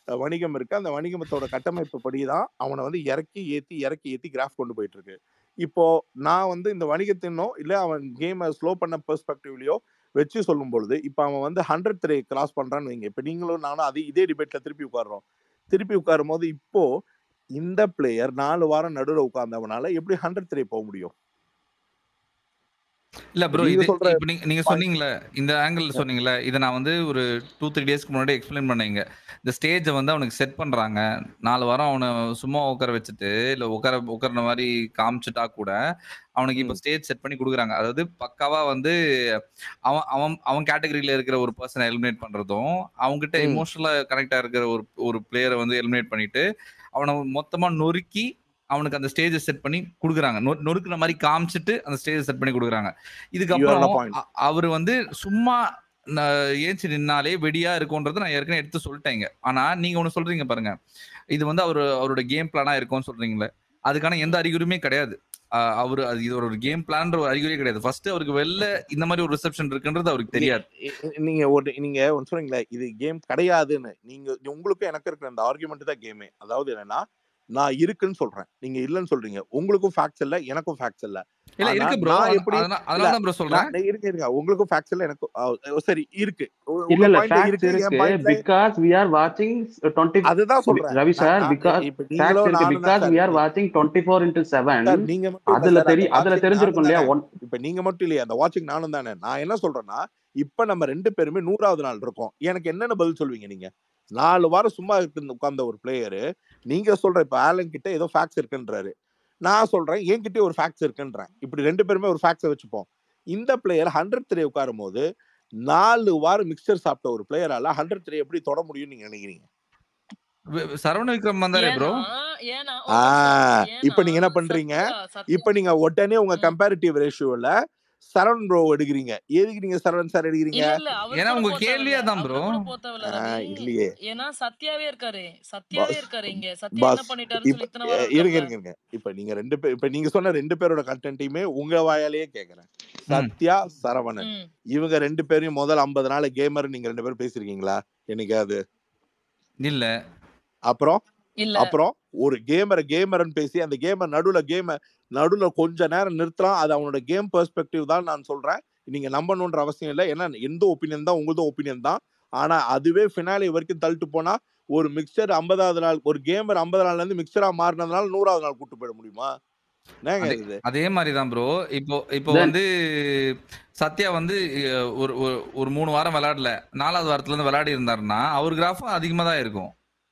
வணிகம் இருக்கு. அந்த வணிகத்தோட கட்டமைப்பு படிதான் அவனை வந்து இறக்கி ஏத்தி கிராஃப் கொண்டு போயிட்டு இருக்கு. இப்போ நான் வந்து இந்த வணிகத்தினோ இல்ல அவன் கேமை ஸ்லோ பண்ண பெர்ஸ்பெக்டிவ்லயோ வச்சு சொல்லும் பொழுது இப்ப அவன் வந்து 100 கிராஸ் பண்றான்னு வைங்க. இப்ப நீங்களும் நானும் இதே டிபேட்ல திருப்பி உட்காரும் போது இப்போ இந்த பிளேயர் 4 வாரம் நடுவில் உட்கார்ந்தவனால எப்படி 100 போக முடியும்? இல்ல ப்ரோ, நீங்க சொன்னீங்களே, இந்த ஆங்கிள் சொன்னீங்களே, இதை நான் வந்து ஒரு 2-3 டேஸ்க்கு முன்னாடி எக்ஸ்பிளைன் பண்ணீங்க. இந்த ஸ்டேஜை வந்து அவனுக்கு செட் பண்றாங்க, 4 வாரம் அவனை சும்மா உட்கார வச்சுட்டு இல்ல உட்கார்ற மாதிரி காமிச்சுட்டா கூட அவனுக்கு இப்போ ஸ்டேஜ் செட் பண்ணி கொடுக்குறாங்க. அதாவது பக்காவா வந்து அவன் கேட்டகரியில இருக்கிற ஒரு பர்சனை எலிமினேட் பண்றதும், அவங்ககிட்ட இமோஷனலா கனெக்டா இருக்கிற ஒரு பிளேயரை வந்து எலிமினேட் பண்ணிட்டு அவனை மொத்தமா நொறுக்கி அவனுக்கு அந்த ஸ்டேஜை செட் பண்ணி கொடுக்குறாங்க. நொறுக்குற மாதிரி காமிச்சிட்டு அந்த ஸ்டேஜை செட் பண்ணி கொடுக்குறாங்க. இதுக்கப்புறம் அவர் வந்து சும்மா ஏஞ்சி நின்னாலே வெடியா இருக்கும்ன்றது நான் ஏற்கனவே எடுத்து சொல்லிட்டேங்க. ஆனா நீங்க ஒண்ணு சொல்றீங்க பாருங்க, இது வந்து அவரோட கேம் பிளானா இருக்கும்னு சொல்றீங்களே, அதுக்கான எந்த அறிகுறியுமே கிடையாது. இது ஒரு கேம் பிளான்ற ஒரு அறிகுறியே கிடையாது. ஃபர்ஸ்ட் அவருக்கு வெளில இந்த மாதிரி ஒரு ரிசெப்ஷன் இருக்குன்றது அவருக்கு தெரியாது. நீங்க ஒன்னு சொல்றீங்களா இது கேம் கிடையாதுன்னு, உங்களுக்கும் எனக்கு இருக்கிற அந்த ஆர்குமெண்ட் தான் கேமே. அதாவது என்னன்னா, நான் இருக்குன்னு சொல்றேன், நீங்க இல்லன்னு சொல்றீங்க. உங்களுக்கும் ஃபேக்ட்ஸ் இல்ல, எனக்கும் ஃபேக்ட்ஸ் இல்ல. இல்ல இருக்கு ப்ரோ, அதனால தான் ப்ரோ சொல்றேன். இருங்க, உங்களுக்கும் ஃபேக்ட்ஸ் இல்ல, எனக்கு சரி இருக்கு. இல்ல ஃபேக்ட்ஸ் இருக்கு because we are watching 20. அதுதான் சொல்றேன் ரவி சார், because ஃபேக்ட்ஸ் இருக்கு because we are watching 24/7. நீங்க அதுல தெரிஞ்சிருக்கும் இல்லையா? இப்ப நீங்க மட்டும் இல்லையா அந்த வாட்சிங், நானும் தானே. நான் என்ன சொல்றேன்னா, இப்ப நம்ம 2 பேருமே 100வது நாள் இருக்கோம். எனக்கு என்னென்ன பதில் சொல்வீங்க நீங்க? 4 வாரம் சும்மா உட்கார்ந்த ஒரு பிளேயரு, நீங்க சொல்ற இப்ப ஆலன் கிட்ட ஏதோ ஃபேக்ட்ஸ் இருக்குன்றாரு, நான் சொல்றேன் என்கிட்ட ஒரு ஃபேக்ட்ஸ் இருக்குன்றேன். இப்படி 2 பேருமே ஒரு ஃபேக்ட்ஸை வச்சுப்போம். இந்த பிளேயர் 100 உட்காரும் போது 4 வாரம் மிக்சர் சாப்பிட்ட ஒரு பிளேயரால 100 எப்படி தொட முடியும் நீங்க நினைக்கிறீங்க? சரவண விக்ரம் வந்தாரே ப்ரோ. இப்ப நீங்க என்ன பண்றீங்க? இப்ப நீங்க உடனே உங்க கம்பேரிட்டிவ் ரேஷியோல சரவணன் ப்ரோ எடுக்கிறீங்க. எதுக்கு நீங்க சரவணன் சார் எடுக்கிறீங்க? இல்ல அவர் ஏன்னா கூட உங்க போக தேவையில்ல. கேள்வியே அதான் அவரு ப்ரோ. கூட போக தேவையில்ல ரவி. இல்லையே ஏன்னா சத்யாவே இருக்காரு. சத்யாவே பாஸ் இருக்காரு இங்க. சத்யா என்ன பாஸ் பண்ணிட்டாருன்னு இப்ப சொல்லி இத்தனை வாரம் இருங்க இருக்காருல. இருங்க இருங்க. இப்ப நீங்க 2 பேர், இப்ப நீங்க சொன்ன 2 பேரோட கண்டென்ட்டையுமே உங்க வாயாலேயே கேக்குறேன். ம். சத்யா, சரவணன் ம். இவங்க 2 பேரையும் முதல் 50 நாள் கேமர் நீங்க 2 பேரும் பேசிருக்கீங்களா என்னைக்காவது? இல்ல. அப்புறம் இல்ல. அப்புறம் ஒரு கேமர்னு பேசி அந்த நடுவுல கொஞ்ச நேரம் நிறுத்தலாம். அது அவனோட கேம் பெர்ஸ்பெக்டிவ் தான் நான் சொல்றேன். நீங்க நம்பணுன்ற அவசியம் இல்லை. ஏன்னா எந்த ஒப்பீனியன் தான் உங்களதும் ஒப்பீனியன் தான். ஆனா அதுவே ஃபினாலே வரைக்கும் தள்ளிட்டு போனா ஒரு மிக்சர் 50வது நாள், ஒரு கேமர் 50 நாள்ல இருந்து மிக்சரா மாறினதுனால 100வது நாள் கூட்டு போயிட முடியுமா? என்னங்க அதே இது? அதே மாதிரி தான் ப்ரோ. இப்போ தென் வந்து சத்யா வந்து ஒரு ஒரு ஒரு 3 வாரம் விளையாடல. 4வது வாரத்துல இருந்து விளையாடி இருந்தாருன்னா அவர் கிராஃபும் அதிகமா தான் இருக்கும்.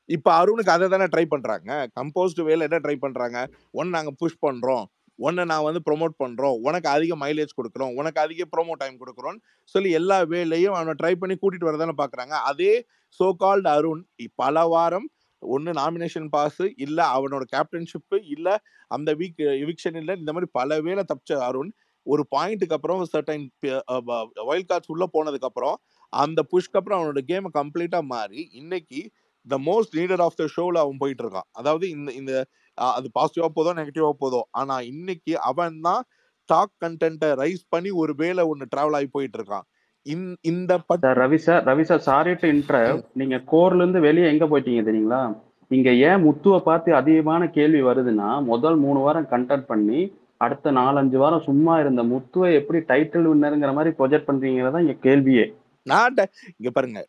இப்ப அருணுக்கு அதை தானே ட்ரை பண்றாங்க. கம்போஸ்ட் வேல என்ன ட்ரை பண்றாங்க? ஒன்னு நாங்க புஷ் பண்றோம், ஒன்னு நான் வந்து ப்ரோமோட் பண்றோம், உனக்கு அதிக மைலேஜ் கொடுக்குறோம், உனக்கு அதிக ப்ரோமோ டைம் கொடுக்குறோம் சொல்லி எல்லா வேலையும் அவனை ட்ரை பண்ணி கூட்டிட்டு வரதானே பாக்குறாங்க. அதே சோ கால்டு அருண் பல வாரம் ஒன்னு நாமினேஷன் பாஸ், இல்ல அவனோட கேப்டன்ஷிப், இல்ல அந்த வீக் எவிக்ஷன், இல்ல இந்த மாதிரி பல வேலை தப்பிச்ச அருண் ஒரு பாயிண்ட்டுக்கு அப்புறம் சர்டைன் வைல்ட் கார்ட்ஸ் உள்ள போனதுக்கு அப்புறம் அந்த புஷ்க்கு அப்புறம் அவனோட கேம் கம்ப்ளீட்டா மாறி இன்னைக்கு the most leader of the ஷோல அவன் போயிட்டு இருக்கான். அதாவது இந்த இந்த அது பாசிட்டிவா போதோ நெகட்டிவா போதோ, ஆனா இன்னைக்கு அவன் தான் டாக் கண்டென்ட்டை ரைஸ் பண்ணி ஒரு வேலை ஒன்னு டிராவல் ஆகி போயிட்டு இருக்கான். இந்த sir Ravi sir sorry to interrupt. நீங்க கோர்ல இருந்து வெளியே எங்க போயிட்டீங்க தெரியுங்களா? இங்க ஏன் முத்துவை பார்த்து அதிகமான கேள்வி வருதுன்னா, முதல் 3 வாரம் கண்டென்ட் பண்ணி அடுத்த 4-5 வாரம் சும்மா இருந்த முத்துவை எப்படி டைட்டில் வின்னருங்கிற மாதிரி ப்ரொஜெக்ட் பண்றீங்கிறதா இங்க கேள்வியே. நான் இங்க பாருங்க,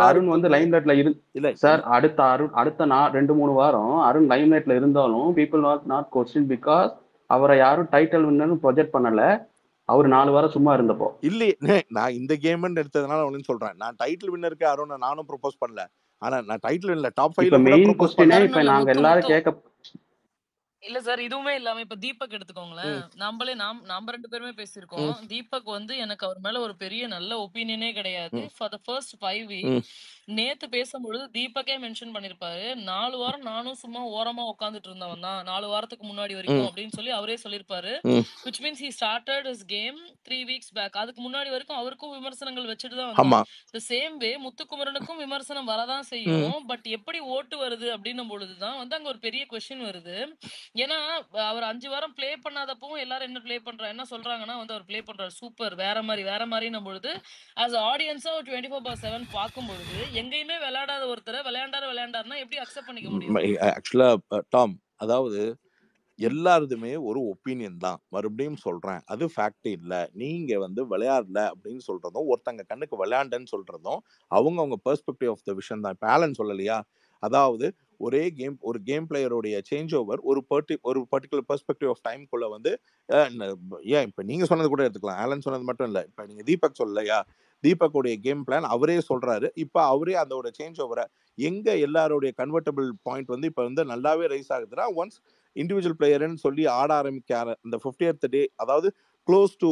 அருண் வந்து லைம்லைட்ல இல்ல சார் அடுத்த 2-3 வாரம் அருண் லைம்லைட்ல இருந்தாலும் பீப்புள் நாட் கொஸ்டின் பிகாஸ் அவரை யாரும் டைட்டில் வின்னர்னு ப்ரொஜெக்ட் பண்ணல. அவர் 4 வாரம் சும்மா இருந்தப்போ இல்லையே. நான் இந்த கேம்னு எடுத்ததுனால ஒன்னு சொல்றேன். நான் டைட்டில் வின்னருக்கு அருண் நானும் ப்ரோபோஸ் பண்ணல. ஆனா நான் டைட்டில் வின்ல டாப் 5ல கூட மெயின் ப்ரோபோஸ் கொஸ்டினே பண்ணேன். இப்ப நாங்க எல்லாரும் கேட்க இல்ல சார், இதுவுமே இல்லாம இப்ப தீபக் எடுத்துக்கோங்களேன். நம்ம 2 பேருமே பேசியிருக்கோம். தீபக் வந்து எனக்கு அவர் மேல ஒரு பெரிய நல்ல ஒப்பீனியனே கிடையாது. ஃபார் த ஃபர்ஸ்ட் 5 வீக் நேத்து பேசும்பொழுது தீபக்கே மென்ஷன் பண்ணிருப்பாரு. 4 வாரம் நானும் சும்மா ஓரமா உட்கார்ந்துட்டு இருந்தவன் தான் 4 வாரத்துக்கு முன்னாடி வரைக்கும் அப்படின்னு சொல்லி அவரே சொல்லிருப்பாரு. which means he started his game 3 weeks back. அதுக்கு முன்னாடி வரைக்கும் அவருக்கும் விமர்சனங்கள் வச்சுட்டு தான் வந்தோம். the same way முத்துக்குமரனுக்கும் விமர்சனம் வரதான் செய்யும். பட் எப்படி ஓட்டு வருது அப்படின்னும் பொழுதுதான் வந்து அங்க ஒரு பெரிய கொஸ்டின் வருது. ஏன்னா அவர் 5 வாரம் ப்ளே பண்ணாதப்பவும் எல்லாரும் என்ன சொல்றாங்கன்னா வந்து அவர் ப்ளே பண்றாரு சூப்பர் வேற மாதிரின்னும் பொழுது ஆஸ் ஆடியன்ஸா ஒரு 24/7 பார்க்கும் பொழுது எங்கேயுமே விளையாடாத ஒருத்தரை விளையாண்டாருன்னா எப்படி அக்செப்ட் பண்ணிக்க முடியும்? ஆக்சுவலா டாம், அதாவது எல்லாருதுமே ஒரு ஒப்பீனியன் தான். மறுபடியும் சொல்றேன், அது ஃபேக்ட் இல்ல. நீங்க வந்து விளையாடல அப்படின்னு சொல்றதும், ஒருத்தங்க கண்ணுக்கு விளையாண்டன்னு சொல்றதும் அவங்க பெர்ஸ்பெக்டிவ் ஆஃப் த விஷன் தான். இப்ப ஆலன் சொல்லலையா, அதாவது ஒரு கேம் பிளேயருடைய சேஞ்ச் ஓவர் ஒரு பர்டிகுலர் பெர்ஸ்பெக்டிவ் ஆஃப் டைம்குள்ள வந்து ஏன் இப்ப நீங்க சொன்னது கூட எடுத்துக்கலாம். ஆலன் சொன்னது மட்டும் இல்ல. இப்ப நீங்க தீபக் சொல்லலையா, தீபக்குடைய கேம் பிளான் அவரே சொல்றாரு. இப்ப அவரே அதோட சேஞ்ச் ஓவரை எங்க எல்லாருடைய கன்வெர்டபிள் பாயிண்ட் வந்து இப்ப வந்து நல்லாவே ரைஸ் ஆகுதுன்னா, ஒன்ஸ் இண்டிவிஜுவல் பிளேயர்னு சொல்லி ஆட ஆரம்பிக்க அந்த 50th டே, அதாவது க்ளோஸ் டு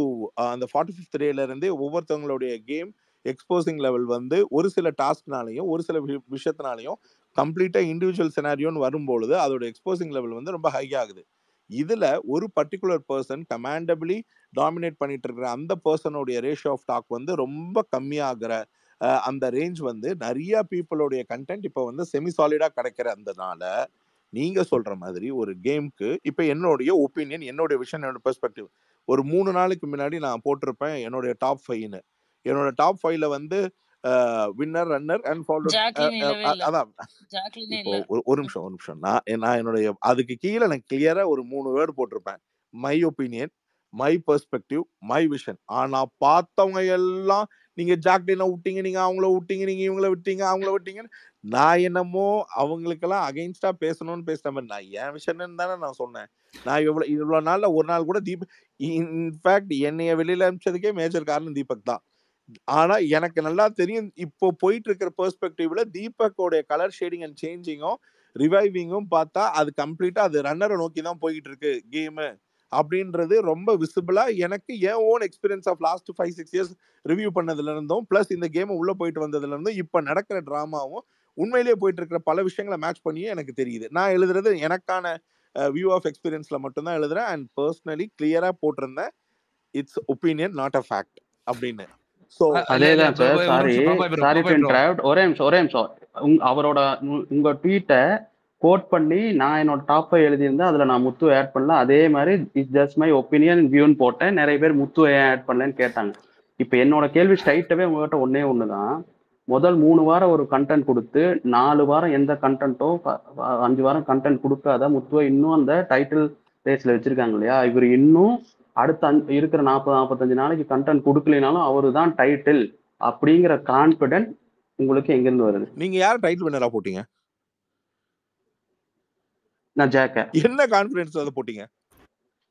அந்த 45th டேல இருந்தே ஒவ்வொருத்தவங்களுடைய கேம் எக்ஸ்போசிங் லெவல் வந்து ஒரு சில டாஸ்க்னாலையும் ஒரு சில விஷயத்தினாலையும் கம்ப்ளீட்டா இண்டிவிஜுவல் சினாரியோன்னு வரும்பொழுது அதோட எக்ஸ்போசிங் லெவல் வந்து ரொம்ப ஹை ஆகுது. இதுல ஒரு பர்டிகுலர் பர்சன் கமாண்டபிளி டாமினேட் பண்ணிட்டு இருக்கிற அந்த பர்சனுடைய ரேஷியோ ஆஃப் டாக் வந்து ரொம்ப கம்மியாகிற அந்த ரேஞ்ச் வந்து நிறைய பீப்புளுடைய கண்டென்ட் இப்போ வந்து செமி சாலிடா கிடைக்கிற அந்தனால நீங்க சொல்ற மாதிரி ஒரு கேம்க்கு இப்ப என்னுடைய ஒப்பீனியன், என்னுடைய விஷன், என்னோட பெர்ஸ்பெக்டிவ் ஒரு 3 நாளைக்கு முன்னாடி நான் போட்டிருப்பேன் என்னுடைய டாப் 5ன்னு. என்னோட டாப் 5ல வந்து வின்னர், ரன்னர் அண்ட் ஃபாலோட். அதான் இப்போ ஒரு நிமிஷம் நான் என்னுடைய அதுக்கு கீழே நான் கிளியரா ஒரு 3 வேர்டு போட்டிருப்பேன். My opinion, my perspective, my vision. ஆனா பார்த்தவங்க எல்லாம் நீங்க ஜாக்லினை விட்டீங்க, நீங்க அவங்கள விட்டீங்க, நீங்க இவங்கள விட்டீங்க, அவங்கள விட்டீங்க. நான் என்னமோ அவங்களுக்கெல்லாம் அகைன்ஸ்டா பேசணும்னு பேசுற மாதிரி நான் என் விஷன் தானே நான் சொன்னேன். நான் இவ்வளவு நாள்ல ஒரு நாள் கூட இன்ஃபேக்ட் என்னைய வெளியில அனுப்பிச்சதுக்கே மேஜர் காரணம் தீபக் தான். ஆனா எனக்கு நல்லா தெரியும் இப்போ போயிட்டு இருக்கிற பெர்ஸ்பெக்டிவ்ல தீபக்கோடைய கலர் ஷேடிங் அண்ட் சேஞ்சிங்கும் ரிவைவிங்கும் பார்த்தா அது கம்ப்ளீட்டா அது ரன்னரை நோக்கி தான் போயிட்டு இருக்கு கேமு அப்படின்றது ரொம்ப விசிபிளா எனக்கு என் own experience of last 5-6 years review பண்ணதுல இருந்தும் பிளஸ் இந்த கேம் உள்ள போயிட்டு வந்ததுல இருந்தும் இப்ப நடக்கிற டிராமாவும் உண்மையிலேயே போயிட்டு இருக்கிற பல விஷயங்களை மேட்ச் பண்ணியே எனக்கு தெரியுது. நான் எழுதுறது எனக்கான வியூ ஆஃப் எக்ஸ்பீரியன்ஸ்ல மட்டும்தான் எழுதுறேன். அண்ட் பர்சனலி கிளியரா போட்டிருந்தேன். It's opinion not a fact அப்படின்னு. ஸோ அதேதான் சார். Sorry to interrupt. ஒரே நிமிஷம். அவரோட உங்க ட்வீட்டை கோட் பண்ணி நான் என்னோட டாப்பை எழுதியிருந்தேன். அதுல நான் முத்து ஆட் பண்ணல. அதே மாதிரி இட்ஸ் ஜஸ்ட் மை ஒப்பீனியன் வியூன்னு போட்டேன். நிறைய பேர் முத்து ஏன் ஆட் பண்ணலன்னு கேட்டாங்க. இப்போ என்னோட கேள்வி ஸ்ட்ரைட்டாவே உங்ககிட்ட ஒன்னே ஒண்ணுதான். முதல் 3 வாரம் ஒரு கண்டென்ட் கொடுத்து 4 வாரம் எந்த கண்டென்ட்டோ 5 வாரம் கண்டென்ட் கொடுக்காத முத்துவை இன்னும் அந்த டைட்டில் ரேஸ்ல வச்சிருக்காங்க இல்லையா? இவர் இன்னும் அடுத்த இருக்கிற 40-45 நாளைக்கு கண்டென்ட் கொடுக்கலைனாலும் அவரு தான் டைட்டில் அப்படிங்கிற கான்பிடன்ட் உங்களுக்கு எங்க இருந்து வருது? நீங்க யார் டைட்டில் வின்னரா போட்டீங்க? நான் ஜாக்க. என்ன கான்ஃபிடன்ஸ் அதை போட்டீங்க?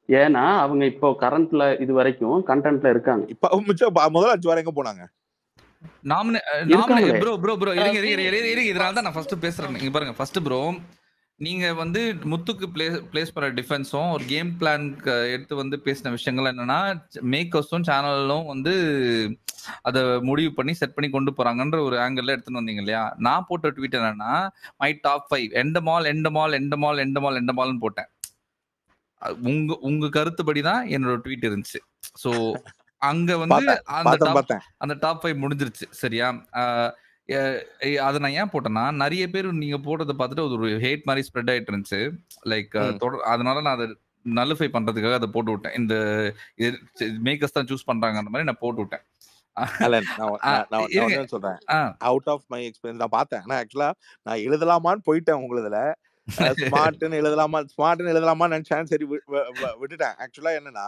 ஏன்னா அவங்க இப்போ கரண்ட்ல இது வரைக்கும் கண்டென்ட்ல இருக்காங்க. இப்ப முதல்ல 5 வாரம் எங்க போனாங்க? இதனாலதான் நான் ஃபர்ஸ்ட் பேசுறேன். நீங்க பாருங்க, ஃபர்ஸ்ட் ப்ரோ நீங்க வந்து முத்துக்கு பிளேஸ் பண்ண டிஃபென்ஸும் ஒரு கேம் பிளான் எடுத்து வந்து பேசின விஷயங்கள் என்னன்னா, மேக்கர்ஸும் சேனலும் வந்து அதை முடிவு பண்ணி செட் பண்ணி கொண்டு போறாங்கன்ற ஒரு ஆங்கிள் எடுத்துன்னு வந்தீங்க இல்லையா? நான் போட்ட ட்வீட் என்னன்னா, மை டாப் 5 எண்டமால்னு போட்டேன். உங்க கருத்துப்படிதான் என்னோட ட்வீட் இருந்துச்சு. சோ அங்க வந்து அந்த டாப் 5 முடிஞ்சிருச்சு. சரியா? அதை நான் ஏன் போட்டேன்னா, நிறைய பேர் நீங்க போட்டதை பார்த்துட்டு ஒரு ஹேட் மாதிரி ஸ்ப்ரெட் ஆயிட்டு இருந்துச்சு. லைக் அதனால நான் அதை நல்லிஃபை பண்றதுக்காக அதை போட்டு விட்டேன். இந்த மேக்கர்ஸ் தான் சூஸ் பண்றாங்க அந்த மாதிரி நான் போட்டு விட்டேன். சொல்றேன் அவுட் ஆஃப் மை எக்ஸ்பீரியன்ஸ் நான் பார்த்தேன். ஆனா ஆக்சுவலா நான் எழுதலாமான்னு போயிட்டேன். உங்களுதுல ஸ்மார்ட்னு எழுதலாமான்னு நினைச்சேன். சரி விட்டுட்டேன். ஆக்சுவலா என்னன்னா,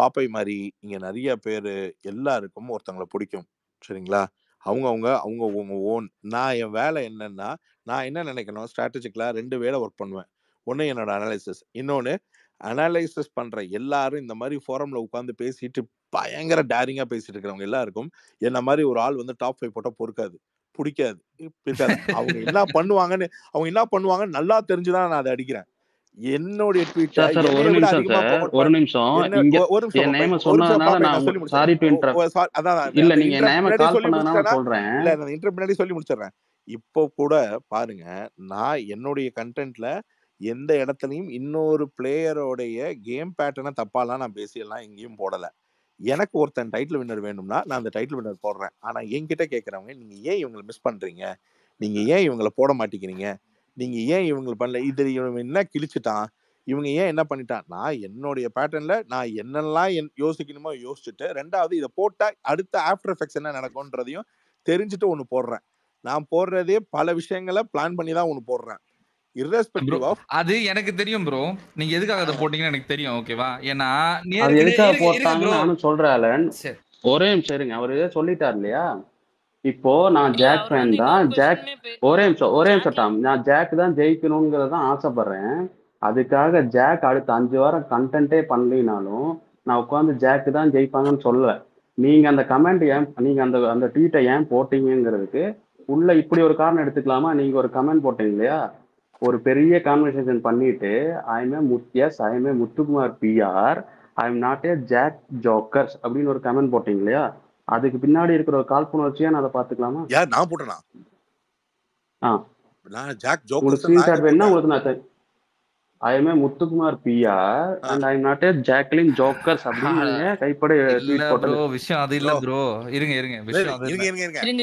பாப்பை மாதிரி இங்க நிறைய பேரு எல்லாருக்கும் ஒருத்தவங்களை பிடிக்கும். சரிங்களா? அவங்க ஓன். நான் என் வேலை என்னன்னா, நான் என்ன நினைக்கணும், ஸ்ட்ராட்டஜிக்கலா 2 வேலை ஒர்க் பண்ணுவேன். ஒன்னு என்னோட அனாலிசிஸ், இன்னொன்னு அனாலிசிஸ் பண்ற எல்லாரும் இந்த மாதிரி ஃபோரம்ல உட்காந்து பேசிட்டு பயங்கர டேரிங்கா பேசிட்டு இருக்கிறவங்க எல்லாருக்கும் என்ன மாதிரி ஒரு ஆள் வந்து டாப் 5 போட்டா பிடிக்காது. அவங்க என்ன பண்ணுவாங்கன்னு நல்லா தெரிஞ்சுதான் நான் அதை அடிக்கிறேன். என்னுடைய ட்வீட் ஒரு நிமிஷம் என் நேம சொன்னதுனால நான் சாரி டு இன்டரப்ட். இல்ல நீங்க என் நேம கால் பண்ணதுனால சொல்றேன். இல்ல நான் இன்டரப்ட் பண்ணி சொல்லி முடிச்சிடுறேன். இப்போ கூட பாருங்க, நான் என்னுடைய கண்டென்ட்ல எந்த இடத்துலயும் இன்னொரு பிளேயரோடைய கேம் பேட்டர்னை தப்பாலாம் நான் பேசியெல்லாம் எங்கேயும் போடல. எனக்கு ஒருத்தன் டைட்டில் வின்னர் வேணும்னா நான் அந்த டைட்டில் வின்னர் போடுறேன். ஆனா என்கிட்ட கேட்கறவங்க, நீங்க ஏன் இவங்களை மிஸ் பண்றீங்க, நீங்க ஏன் இவங்களை போட மாட்டேங்கிறீங்க, நீங்க ஏன் இவங்களை பண்ணல, இது இவன் என்ன கிழிச்சிட்டான், இவங்க ஏன் என்ன பண்ணிட்டான், நான் என்னுடைய பேட்டர்ன்ல நான் என்னெல்லாம் யோசிக்கணுமோ யோசிச்சுட்டு, 2வது இதை போட்டா அடுத்த ஆஃப்டர் எஃபெக்ட்ஸ் என்ன நடக்கும்ன்றதையும் தெரிஞ்சுட்டு ஒண்ணு போடுறேன். நான் போடுறதே பல விஷயங்களை பிளான் பண்ணி தான் ஒண்ணு போடுறேன். அது எனக்கு தெரியும் ப்ரோ, நீங்க எதுக்காக அதை போட்டீங்கன்னு எனக்கு தெரியும். ஓகேவா? ஏன்னா எதுக்காக போட்டாங்கன்னு நானும் சொல்றேன். ஒரே நிமிஷம் இருங்க, அவரு சொல்லிட்டாரு இல்லையா? இப்போ நான் ஜாக் ஃபேன் தான். ஜாக் ஒரே நிமிஷம் டாம், நான் ஜாக் தான் ஜெயிக்கணுங்கிறதான் ஆசைப்படுறேன். அதுக்காக ஜாக் அடுத்த 5 வாரம் கண்டென்ட்டே பண்ணலினாலும் நான் உட்காந்து ஜாக் தான் ஜெயிப்பாங்கன்னு சொல்லல. நீங்க அந்த கமெண்ட் ஏன், நீங்க அந்த ட்வீட்டை ஏன் போட்டீங்கிறதுக்கு உள்ள இப்படி ஒரு காரணம் எடுத்துக்கலாமா? நீங்க ஒரு கமெண்ட் போட்டீங்க இல்லையா, ஒரு பெரிய கான்வர்சேஷன் பண்ணிட்டு I am a Muthukumar PR, I am not a Jack Jokers அப்படின்னு ஒரு கமெண்ட் போட்டீங்க இல்லையா? அதுக்கு பின்னாடி இருக்கிற ஒரு காழ்ப்புணர்ச்சியா நான் அதை பாத்துக்கலாமா? யார் நான் போட்டேனா? நான் ஜாக் ஜோக்கர்ஸ் உங்களுக்கு ஸ்கிரீன்ஷாட் வேணும்னா உங்களுக்கு நான் I am a Muthukumar PR and I am not a Jacqueline Jokers அப்படின்னு கைப்பட ட்வீட் போட்டது. விஷயம் அது இல்ல ப்ரோ. இருங்க விஷயம் அது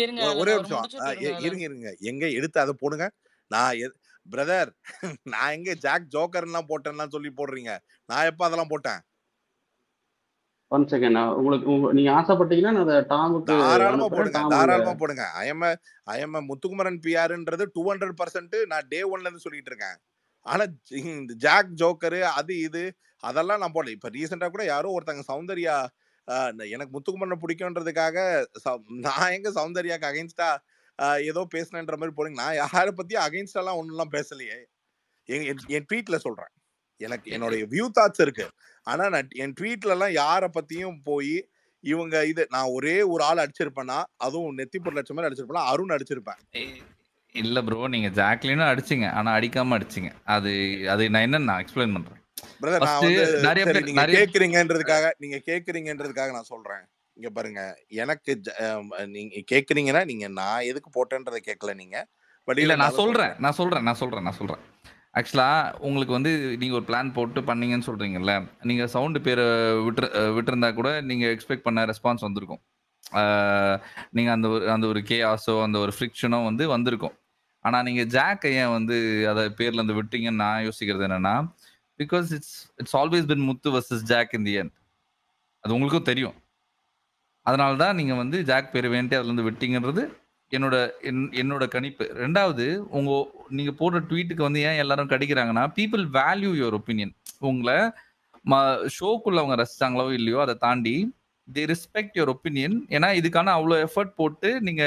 இருங்க ஒரே நிமிஷம் இருங்க. எங்க எடுத்து அதை போடுங்க. நான் பிரதர், நான் எங்க ஜாக் ஜோக்கர்லாம் போட்டேன்னா சொல்லி போடுறீங்க? நான் எப்ப அதெல்லாம் போட்டேன்? ஒன் செகண்ட், உங்களுக்கு நீங்க ஆசைப்பட்டீங்கன்னா நான் அதை டாமுக்கு தாராளமா போடுங்க. ஐ எம் முத்துக்குமரன் பிஆர்ன்றது 200% நான் டே 1ல இருந்து சொல்லிட்டு இருக்கேன். ஆனா ஜாக் ஜோக்கரு அது இது அதெல்லாம் நான் போடல. இப்ப ரீசெண்டா கூட யாரோ ஒருத்தங்க சௌந்தர்யா எனக்கு முத்துக்குமரனை பிடிக்கும்ன்றதுக்காக நான் எங்க சௌந்தர்யாக்கு அகைன்ஸ்டா ஏதோ பேசினன்ற மாதிரி போறீங்க. நான் யாரை பத்தியும் அகைன்ஸ்டாலாம் ஒண்ணுலாம் பேசலையே. என் ட்வீட்ல சொல்றேன், எனக்கு என்னுடைய வியூ தாட்ஸ் இருக்கு. ஆனா நான் என் ட்வீட்ல எல்லாம் யாரை பத்தியும் போய் இவங்க இது நான் ஒரே ஒரு ஆள் அடிச்சிருப்பேன்னா, அதுவும் நெத்திப்பொருள் அடிச்ச மாதிரி அடிச்சிருப்பேன், அருண் அடிச்சிருப்பேன். இல்ல ப்ரோ, நீங்க ஜாக்லினும் அடிச்சிங்க, ஆனா அடிக்காம அடிச்சிங்க. அது நான் என்ன நான் எக்ஸ்பிளைன் பண்றேன். பிரதர், நான் வந்து நிறைய பேர் நீங்க கேக்குறீங்கன்றதுக்காக நான் சொல்றேன். இங்க பாருங்க, எனக்கு நீங்க கேக்குறீங்கன்னா நீங்க நான் எதுக்கு போட்டேன்றதை கேட்கல நீங்க. பட் இல்ல நான் சொல்றேன். ஆக்சுவலா உங்களுக்கு வந்து நீங்க ஒரு பிளான் போட்டு பண்ணீங்கன்னு சொல்றீங்கல்ல, நீங்க சவுண்ட் பேர விட்டிருந்தா கூட நீங்க எக்ஸ்பெக்ட் பண்ண ரெஸ்பான்ஸ் வந்திருக்கும். ஆ, நீங்க அந்த ஒரு கேஆஸோ அந்த ஒரு ஃப்ரிக்ஷனோ வந்து வந்திருக்கும். ஆனா நீங்க ஜாக்க ஏன் வந்து அத பேர்ல இருந்து விட்டீங்கன்னு நான் யோசிக்கிறது என்னன்னா, because it's always been Muthu versus Jack in the end. அது உங்களுக்கும் தெரியும். அதனால தான் நீங்க வந்து ஜாக் பேர வேண்டி அதுல இருந்து விட்டீங்கன்றது என்னோட கணிப்பு. 2வது நீங்க போடுற ட்வீட்டுக்கு வந்து ஏன் எல்லாரும் கடிக்கிறாங்கன்னா, பீப்பிள் வேல்யூ யுவர் ஒப்பீனியன். உங்கள ம ஷோக்குள்ள அவங்க ரசிச்சாங்களோ இல்லையோ அத தாண்டி தே ரெஸ்பெக்ட் யுவர் ஒப்பீனியன். ஏன்னா இதுக்கான அவ்ளோ எஃபோர்ட் போட்டு நீங்க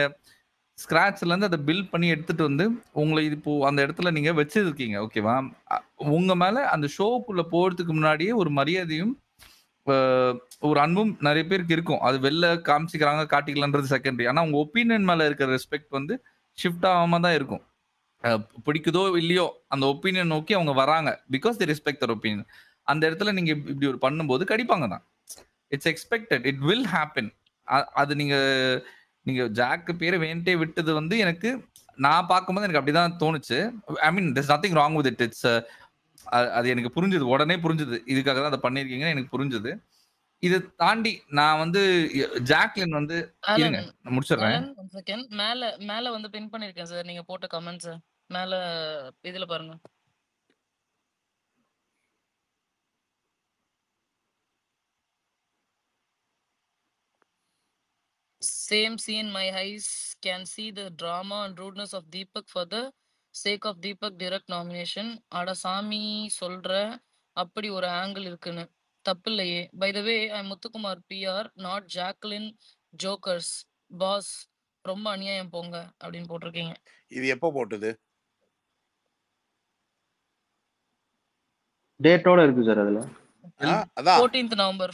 ஸ்க்ராட்ச்ல இருந்து அத பில்ட் பண்ணி எடுத்துட்டு வந்து உங்கள இப்போ அந்த இடத்துல நீங்க வச்சிருக்கீங்க. ஓகேவா? உங்க மேல அந்த ஷோக்குள்ள போறதுக்கு முன்னாடியே ஒரு மரியாதையும், அ ஒரு அன்பும் நெறைய பேருக்கு இருக்கும். அது வெளில காமிச்சுக்கிறாங்க, காட்டிக்கலன்றது செகண்டரி. ஆனா உங்க ஒப்பீனியன் மேல இருக்கிற ரெஸ்பெக்ட் வந்து ஷிஃப்ட் ஆகாம தான் இருக்கும். அ பிடிக்குதோ இல்லையோ அந்த ஒப்பீனியன் நோக்கி அவங்க வராங்க. Because they respect Dhar opinion. அந்த இடத்துல நீங்க இப்படி ஒரு பண்ணும்போது கடிப்பாங்க தான். It's expected. It will happen. அது நீங்க நீங்க ஜாக் பேர வேணுன்ட்டே விட்டது வந்து நான் பார்க்கும்போது எனக்கு அப்படிதான் தோணுச்சு. I mean there's nothing wrong with it. அது எனக்கு புரிஞ்சது. உடனே புரிஞ்சது. இதுக்காக தான் அத பண்ணியிருக்கீங்கன்னு எனக்கு புரிஞ்சது. இத தாண்டி நான் வந்து ஜாக்லின் வந்து இருங்க ஆலன், நான் முடிச்சிடுறேன். Alan 1 second. மேல மேல வந்து பின் பண்ணியிருக்கேன் சார். நீங்க போட்ட கமெண்ட்ஸ. மேல இதுல பாருங்க. Same scene, my eyes can see the drama and rudeness of Deepak for the sake of Deepak direct nomination. அட சாமி சொல்ற அப்படி ஒரு ஆங்கிள் இருக்குன்னு. தப்பில்லையே. By the way, I'm Muthukumar PR, not Jacqueline Jokers. Boss ரொம்ப அநியாயம் போங்க அப்படின்னு போட்டிருக்கீங்க. இது எப்போ போட்டது? டேட்டோட இருக்கு சார் அதுல. அதான் 14th நவம்பர்.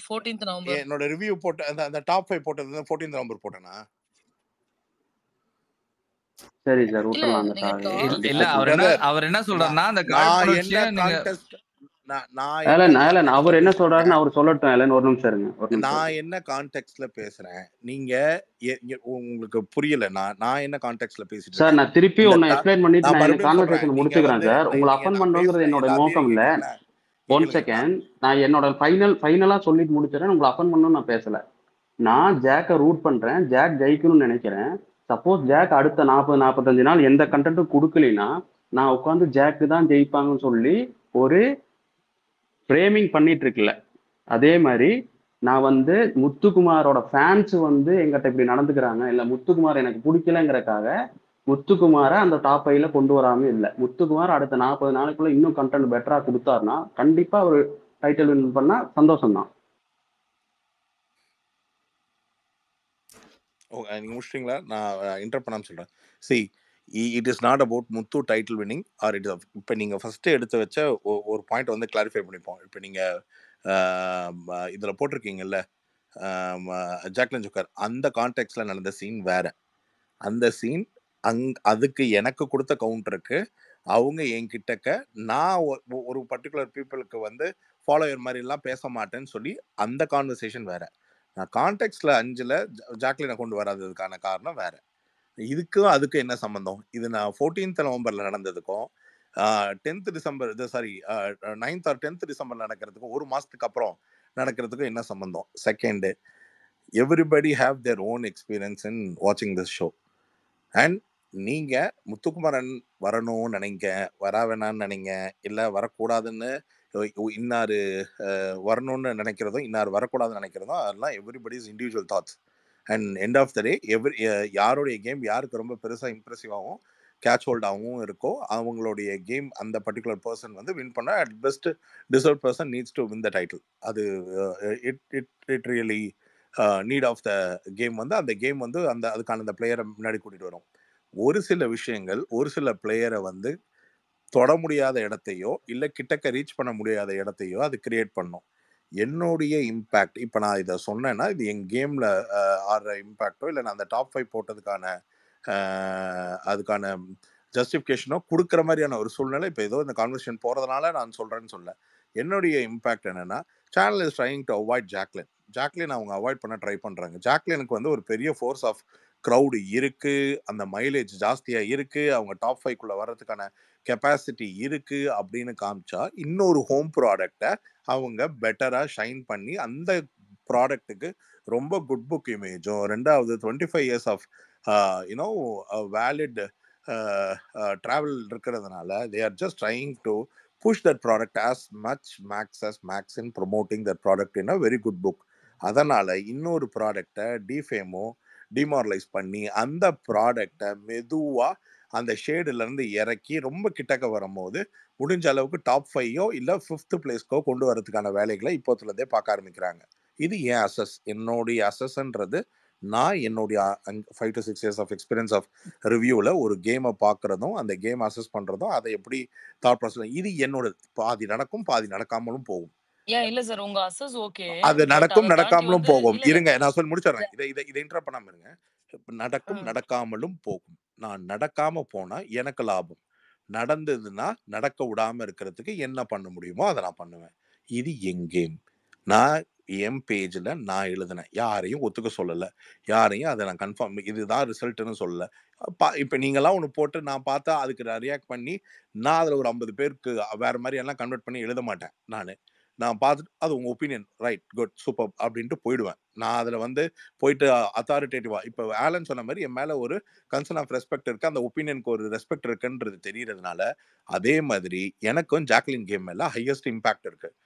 என்னோட ரிவ்யூ போட்ட அந்த டாப் 5 போட்டது 14 நவம்பர் போட்டேனா? சரி சார், இல்ல விட்டுறலாம் அந்த நீங்க இல்ல அவர் என்ன சொல்றாருன்னா அந்த காழ்ப்புணர்ச்சியை நீங்க ஆலன் அவர் என்ன சொல்றாருன்னு அவர் சொல்லட்டும். ஆலன் ஒரு நிமிஷம் இருங்க. நான் என்ன கான்டெக்ஸ்ட்ல பேசுறேன், நீங்க உங்களுக்கு புரியல. நான் என்ன கான்டெக்ஸ்ட்ல பேசிட்டு சார், நான் திருப்பி ஒன்னு எக்ஸ்பிளைன் பண்ணிட்டு நான் இந்த கான்வர்சேஷன் முடிச்சுக்கிறேன் சார். உங்களை அப்பன் பண்றதுங்கிறது என்னோட நோக்கம் இல்ல. 1 செகண்ட், நான் என்னோட ஃபைனலா சொல்லிட்டு முடிச்சிடறேன். உங்களை அப்பன் பண்ணணும்னு நான் பேசல. நான் ஜாக்கை ரூட் பண்றேன். ஜாக் ஜெயிக்கணும்னு நினைக்கிறேன். சப்போஸ் ஜாக் அடுத்த 40-45 நாள் எந்த கண்டென்ட்டும் கொடுக்கலைன்னா நான் உட்காந்து ஜாக்கு தான் ஜெயிப்பாங்கன்னு சொல்லி ஒரு ஃப்ரேமிங் பண்ணிட்டு இருக்குல்ல. அதே மாதிரி நான் வந்து முத்துக்குமாரோட ஃபேன்ஸ் வந்து எங்கிட்ட இப்படி நடந்துக்கிறாங்க, இல்ல முத்துக்குமார் எனக்கு பிடிக்கலங்கிறக்காக முத்துக்குமாரை அந்த டாப் 5ல கொண்டு வராம இல்லை. முத்துக்குமார் அடுத்த 40 நாளைக்குள்ள இன்னும் கண்டென்ட் பெட்டரா கொடுத்தாருன்னா கண்டிப்பா ஒரு டைட்டில் வின் பண்ணா சந்தோஷம் தான். நீங்க முடிச்சிட்டீங்களா? நான் இன்டர் பண்ணாம சொல்றேன். It is not about Muthu title winning R it is. இப்போ நீங்கள் ஃபஸ்ட்டு எடுத்து வச்ச ஒரு பாயிண்ட் வந்து கிளாரிஃபை பண்ணிப்போம். இப்போ நீங்கள் இதில் போட்டிருக்கீங்கல்ல ஜாக்லின் ஜோக்கர், அந்த கான்டெக்ட்ல நடந்த சீன் வேற. அந்த சீன் அதுக்கு எனக்கு கொடுத்த கவுண்டருக்கு அவங்க என்கிட்டக்க நான் ஒரு பர்டிகுலர் பீப்புளுக்கு வந்து ஃபாலோயர் மாதிரிலாம் பேச மாட்டேன்னு சொல்லி அந்த கான்வர்சேஷன் வேற. நான் கான்டெக்ட்ல 5ல் ஜாக்லினை கொண்டு வராததுக்கான காரணம் வேற. இதுக்கும் அதுக்கு என்ன சம்பந்தம்? இது நான் 14th நவம்பர்ல நடந்ததுக்கும் 10th December 9th or 10th December நடக்கிறதுக்கும் ஒரு மாசத்துக்கு அப்புறம் நடக்கிறதுக்கும் என்ன சம்பந்தம்? Second, everybody have their own experience in வாட்சிங் திஸ் ஷோ. அண்ட் நீங்க முத்துக்குமரன் வரணும்னு நினைங்க, வர வேணான்னு நினைங்க, இல்லை வரக்கூடாதுன்னு இன்னாரு வரணும்னு நினைக்கிறதும் இன்னார் வரக்கூடாதுன்னு நினைக்கிறதும் அதெல்லாம் everybody's individual thoughts. And end of the day யாருடைய கேம் யாருக்கு ரொம்ப பெருசாக இம்ப்ரெசிவாகவும் கேட்ச் ஹோல்டாகவும் இருக்கோ அவங்களுடைய கேம் அந்த பர்டிகுலர் பர்சன் வந்து வின் பண்ண at best deserve person needs to win the title. அது it really need of the game வந்து அந்த கேம் வந்து அதுக்கான அந்த பிளேயரை முன்னாடி கூட்டிகிட்டு வரும். ஒரு சில விஷயங்கள் ஒரு சில பிளேயரை வந்து தொட முடியாத இடத்தையோ இல்லை கிட்டக்க ரீச் பண்ண முடியாத இடத்தையோ அது கிரியேட் பண்ணும். என்னுடைய இம்பேக்ட் இப்போ நான் இதை சொன்னேன்னா இது என் கேமில் ஆடுற இம்பேக்டோ இல்லை நான் அந்த டாப் 5 போட்டதுக்கான அதுக்கான ஜஸ்டிஃபிகேஷனோ கொடுக்குற மாதிரியான ஒரு சூழ்நிலை இப்போ ஏதோ இந்த கான்வர்சேஷன் போகிறதுனால நான் சொல்கிறேன்னு சொல்ல. என்னுடைய இம்பேக்ட் என்னென்னா, channel is trying to avoid Jacqueline அவங்க அவாய்ட் பண்ண ட்ரை பண்ணுறாங்க. ஜாக்லினுக்கு வந்து ஒரு பெரிய ஃபோர்ஸ் ஆஃப் க்ரௌடு இருக்குது, அந்த மைலேஜ் ஜாஸ்தியாக இருக்குது, அவங்க டாப் 5க்குள்ளே வர்றதுக்கான கெப்பாசிட்டி இருக்கு அப்படின்னு காமிச்சா இன்னொரு ஹோம் ப்ராடக்டை அவங்க பெட்டரா ஷைன் பண்ணி அந்த ப்ராடக்ட்டுக்கு ரொம்ப குட் புக் இமேஜும், ரெண்டாவது 25 years of you know valid travel இருக்கிறதுனால they are just trying to push that product as max in promoting that product in a very good book. அதனால இன்னொரு ப்ராடக்டை டிஃபேமோ டிமாரலைஸ் பண்ணி அந்த ப்ராடக்டை மெதுவா அந்த ஷேடுல இருந்து இறக்கி ரொம்ப கிட்டக்க வரும்போது முடிஞ்ச அளவுக்கு டாப் 5ஓ இல்லை 5th பிளேஸ்க்கோ கொண்டு வரதுக்கான வேலைகளை இப்போத்துலேருந்தே பார்க்க ஆரம்பிக்கிறாங்க. இது ஏன் என்னுடைய அசஸ்ன்றது நான் என்னுடைய 5 to 6 years of experience of ரிவ்யூவில் ஒரு கேமை பார்க்குறதும் அந்த கேம் அசஸ் பண்ணுறதும் அதை எப்படி தாட் ப்ராசஸ் இது என்னோட பாதி நடக்கும் பாதி நடக்காமலும் போகும். இல்ல சார் உங்க அசஸ் ஓகே, அது நடக்கும் நடக்காமலும் போகும். இல்ல இருங்க நான் சொல்லி முடிச்சிடறேன். இதை இன்டரப்ட் பண்ணாம இருங்க. நடக்கும் நடக்காமலும் போகும். நான் நடக்காம போனா எனக்கு லாபம், நடந்ததுன்னா நடக்க விடாம இருக்கிறதுக்கு என்ன பண்ண முடியுமோ அதை நான் பண்ணுவேன். இது என் கேம். நான் என் பேஜில் நான் எழுதினேன், யாரையும் ஒத்துக்க சொல்லலை, யாரையும் அதை நான் கன்ஃபார்ம் இதுதான் ரிசல்ட்டுன்னு சொல்லலை. இப்போ நீங்களாம் ஒன்று போட்டு நான் பார்த்தா அதுக்கு நான் ரியாக்ட் பண்ணி நான் அதில் ஒரு 50 பேருக்கு வேறு மாதிரி எல்லாம் கன்வெர்ட் பண்ணி எழுத மாட்டேன். நான் பார்த்துட்டு அது உங்கள் ஒப்பீனியன், ரைட், குட், சூப்பர் அப்படின்ட்டு போயிடுவேன். நான் அதில் போயிட்டு அத்தாரிட்டேட்டிவாக இப்போ ஆலன் சொன்ன மாதிரி என் மேலே ஒரு கன்சர்ன் ஆஃப் ரெஸ்பெக்ட் இருக்குது, அந்த ஒப்பீனியனுக்கு ஒரு ரெஸ்பெக்ட் இருக்குன்றது தெரியறதுனால அதே மாதிரி எனக்கும் ஜாக்லின் கேம் மேலே ஹையஸ்ட் இம்பாக்ட் இருக்குது.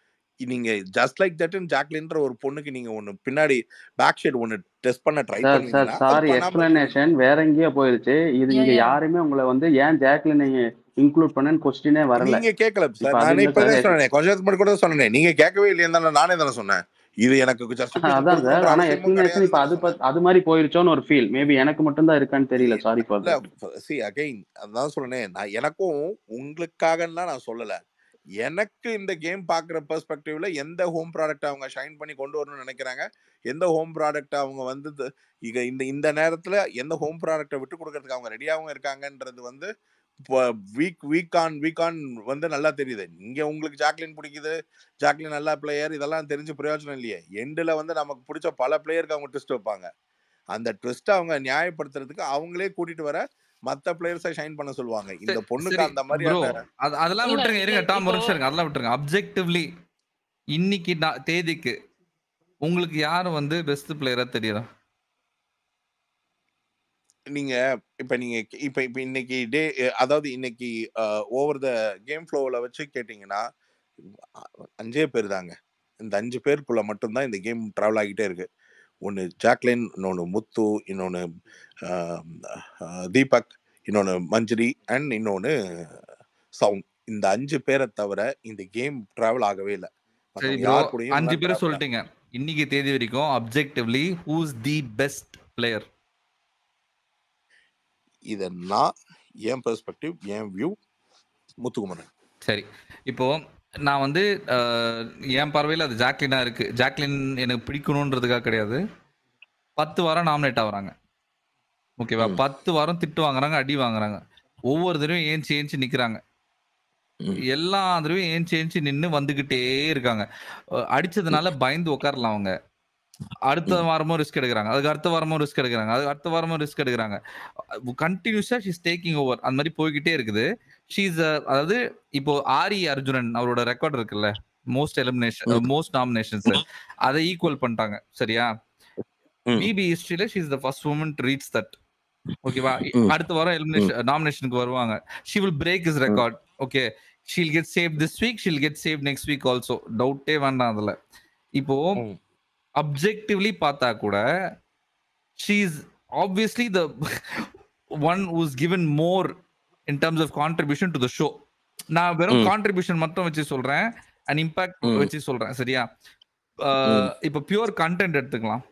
நீங்க ஜஸ்ட் லைக் தட் ஜாக்லின்ற ஒரு பொண்ணுக்கு நீங்க ஒன்னு பின்னாடி பேக் ஷேட் ஒன்னு டெஸ்ட் பண்ண ட்ரை பண்ணீங்கன்னா சாரி எக்ஸ்பிளனேஷன் வேற எங்கேயோ போயிருச்சு. இது இங்க யாருமே உங்களை ஏன் ஜாக்லின் நீங்க இன்க்ளூட் பண்ணேன்னு क्वेश्चनே வரல. நீங்க கேட்கல சார். நான் இப்பவே சொன்னேன், கொஞ்ச நேரத்துக்கு முன்னாடி கூட சொன்னேன், நீங்க கேட்கவே இல்லையா? நானே தானே சொன்னேன். இது எனக்கு அதான் சார். ஆனா எக்ஸ்பிளனேஷன் இப்ப அது மாதிரி போயிருச்சோன்னு ஒரு ஃபீல். மேபி எனக்கு மட்டும் தான் இருக்கான்னு தெரியல. Sorry for that. see again அதான் சொல்றேன், நான் எனக்கும் உங்களுக்காகலாம் நான் சொல்லல. எனக்கு இந்த கேம் பார்க்குற பெர்ஸ்பெக்டிவ்ல எந்த ஹோம் ப்ராடக்ட் அவங்க ஷைன் பண்ணி கொண்டு வரணும்னு நினைக்கிறாங்க, எந்த ஹோம் ப்ராடக்ட் அவங்க இந்த நேரத்தில் எந்த ஹோம் ப்ராடக்டை விட்டு கொடுக்கறதுக்கு அவங்க ரெடியாகவும் இருக்காங்கன்றது இப்போ வீக் ஆன் நல்லா தெரியுது. இங்கே உங்களுக்கு ஜாக்லின் பிடிக்குது, ஜாக்லின் நல்ல பிளேயர், இதெல்லாம் தெரிஞ்சு பிரயோஜனம் இல்லையே. எண்டில் நமக்கு பிடிச்ச பல பிளேயருக்கு அவங்க ட்விஸ்ட் வைப்பாங்க. அந்த ட்விஸ்ட்டை அவங்க நியாயப்படுத்துறதுக்கு அவங்களே கூட்டிட்டு வர மத்த பிளேயர்ஸை ஷைன் பண்ண சொல்லுவாங்க. இந்த பொண்ணுக்கு அந்த மாதிரி அதெல்லாம் விட்டுருங்க. இருங்க டாம், ஒரு நிமிஷம் இருங்க. அதெல்லாம் விட்டுருங்க. அப்ஜெக்டிவ்லி இன்னைக்கு தேதிக்கு உங்களுக்கு யாரு பெஸ்ட் பிளேயரா தெரியுதா? நீங்க இப்ப இன்னைக்கு டே, அதாவது இன்னைக்கு ஓவர் த கேம் ஃப்ளோவில் வச்சு கேட்டீங்கன்னா 5 பேர் தாங்க. இந்த 5 பேருக்குள்ள மட்டும்தான் இந்த கேம் டிராவல் ஆகிட்டே இருக்கு. ஒன்று ஜாக்லின், இன்னொன்று முத்து, இன்னொன்று தீபக், இன்னொன்று மஞ்சரி அண்ட் இன்னொன்று சவுண்ட். இந்த 5 பேரை தவிர இந்த கேம் டிராவல் ஆகவே இல்லை. 5 பேரை சொல்லிட்டீங்க. இன்னைக்கு தேதி வரைக்கும் objectively who's the best player? இதை நான் என் பெர்ஸ்பெக்டிவ், என் வியூ, முத்துக்குமரன். சரி, இப்போ நான் என் பார்வையில் அது ஜாக்லினா இருக்கு. ஜாக்லின் எனக்கு பிடிக்கணுன்றதுக்காக கிடையாது. 10 வாரம் நாமினேட் ஆகுறாங்க, ஓகேவா? 10 வாரம் திட்டு வாங்குறாங்க, அடி வாங்குறாங்க. ஒவ்வொரு தடவையும் ஏஞ்சி நிக்கிறாங்க. எல்லா தடவையும் ஏஞ்சி நின்று வந்துகிட்டே இருக்காங்க. அடிச்சதுனால பயந்து உட்காரலாம் அவங்க. அடுத்த வாரமும் ரிஸ்க் எடுக்கிறாங்க, அதுக்கு அடுத்த வாரமும் ரிஸ்க் எடுக்கிறாங்க, அதுக்கு அடுத்த வாரமும் ரிஸ்க் எடுக்கிறாங்க. கண்டினியூஸா ஷீஸ் டேக்கிங் ஓவர். அந்த மாதிரி போய்கிட்டே இருக்குது. அதாவது இப்போ ஆரி அர்ஜுனன் அவரோட ரெக்கார்ட் இருக்குல்ல, மோஸ்ட் நாமினேஷன்ஸ், அதை ஈக்குவல் பண்ணிட்டாங்க. சரியா? பிபி ஹிஸ்டரியில she is the first woman to reach that. ஓகேவா? அடுத்த வாரம் நாமினேஷனுக்கு வருவாங்க. She will break his record. Okay, she'll get save this week, she'll get save next week also. டவுட்டே வேண்டாம் அதுல. இப்போ அப்ஜெக்டிவ்லி பார்த்தா கூட she is obviously the one who's given more in terms of contribution to the show. நான் வெறும் contribution மட்டும் வச்சு சொல்றேன், அண்ட் இம்பாக்ட் வச்சு சொல்றேன். சரியா? இப்போ பியூர் கண்டென்ட் எடுத்துக்கலாம்.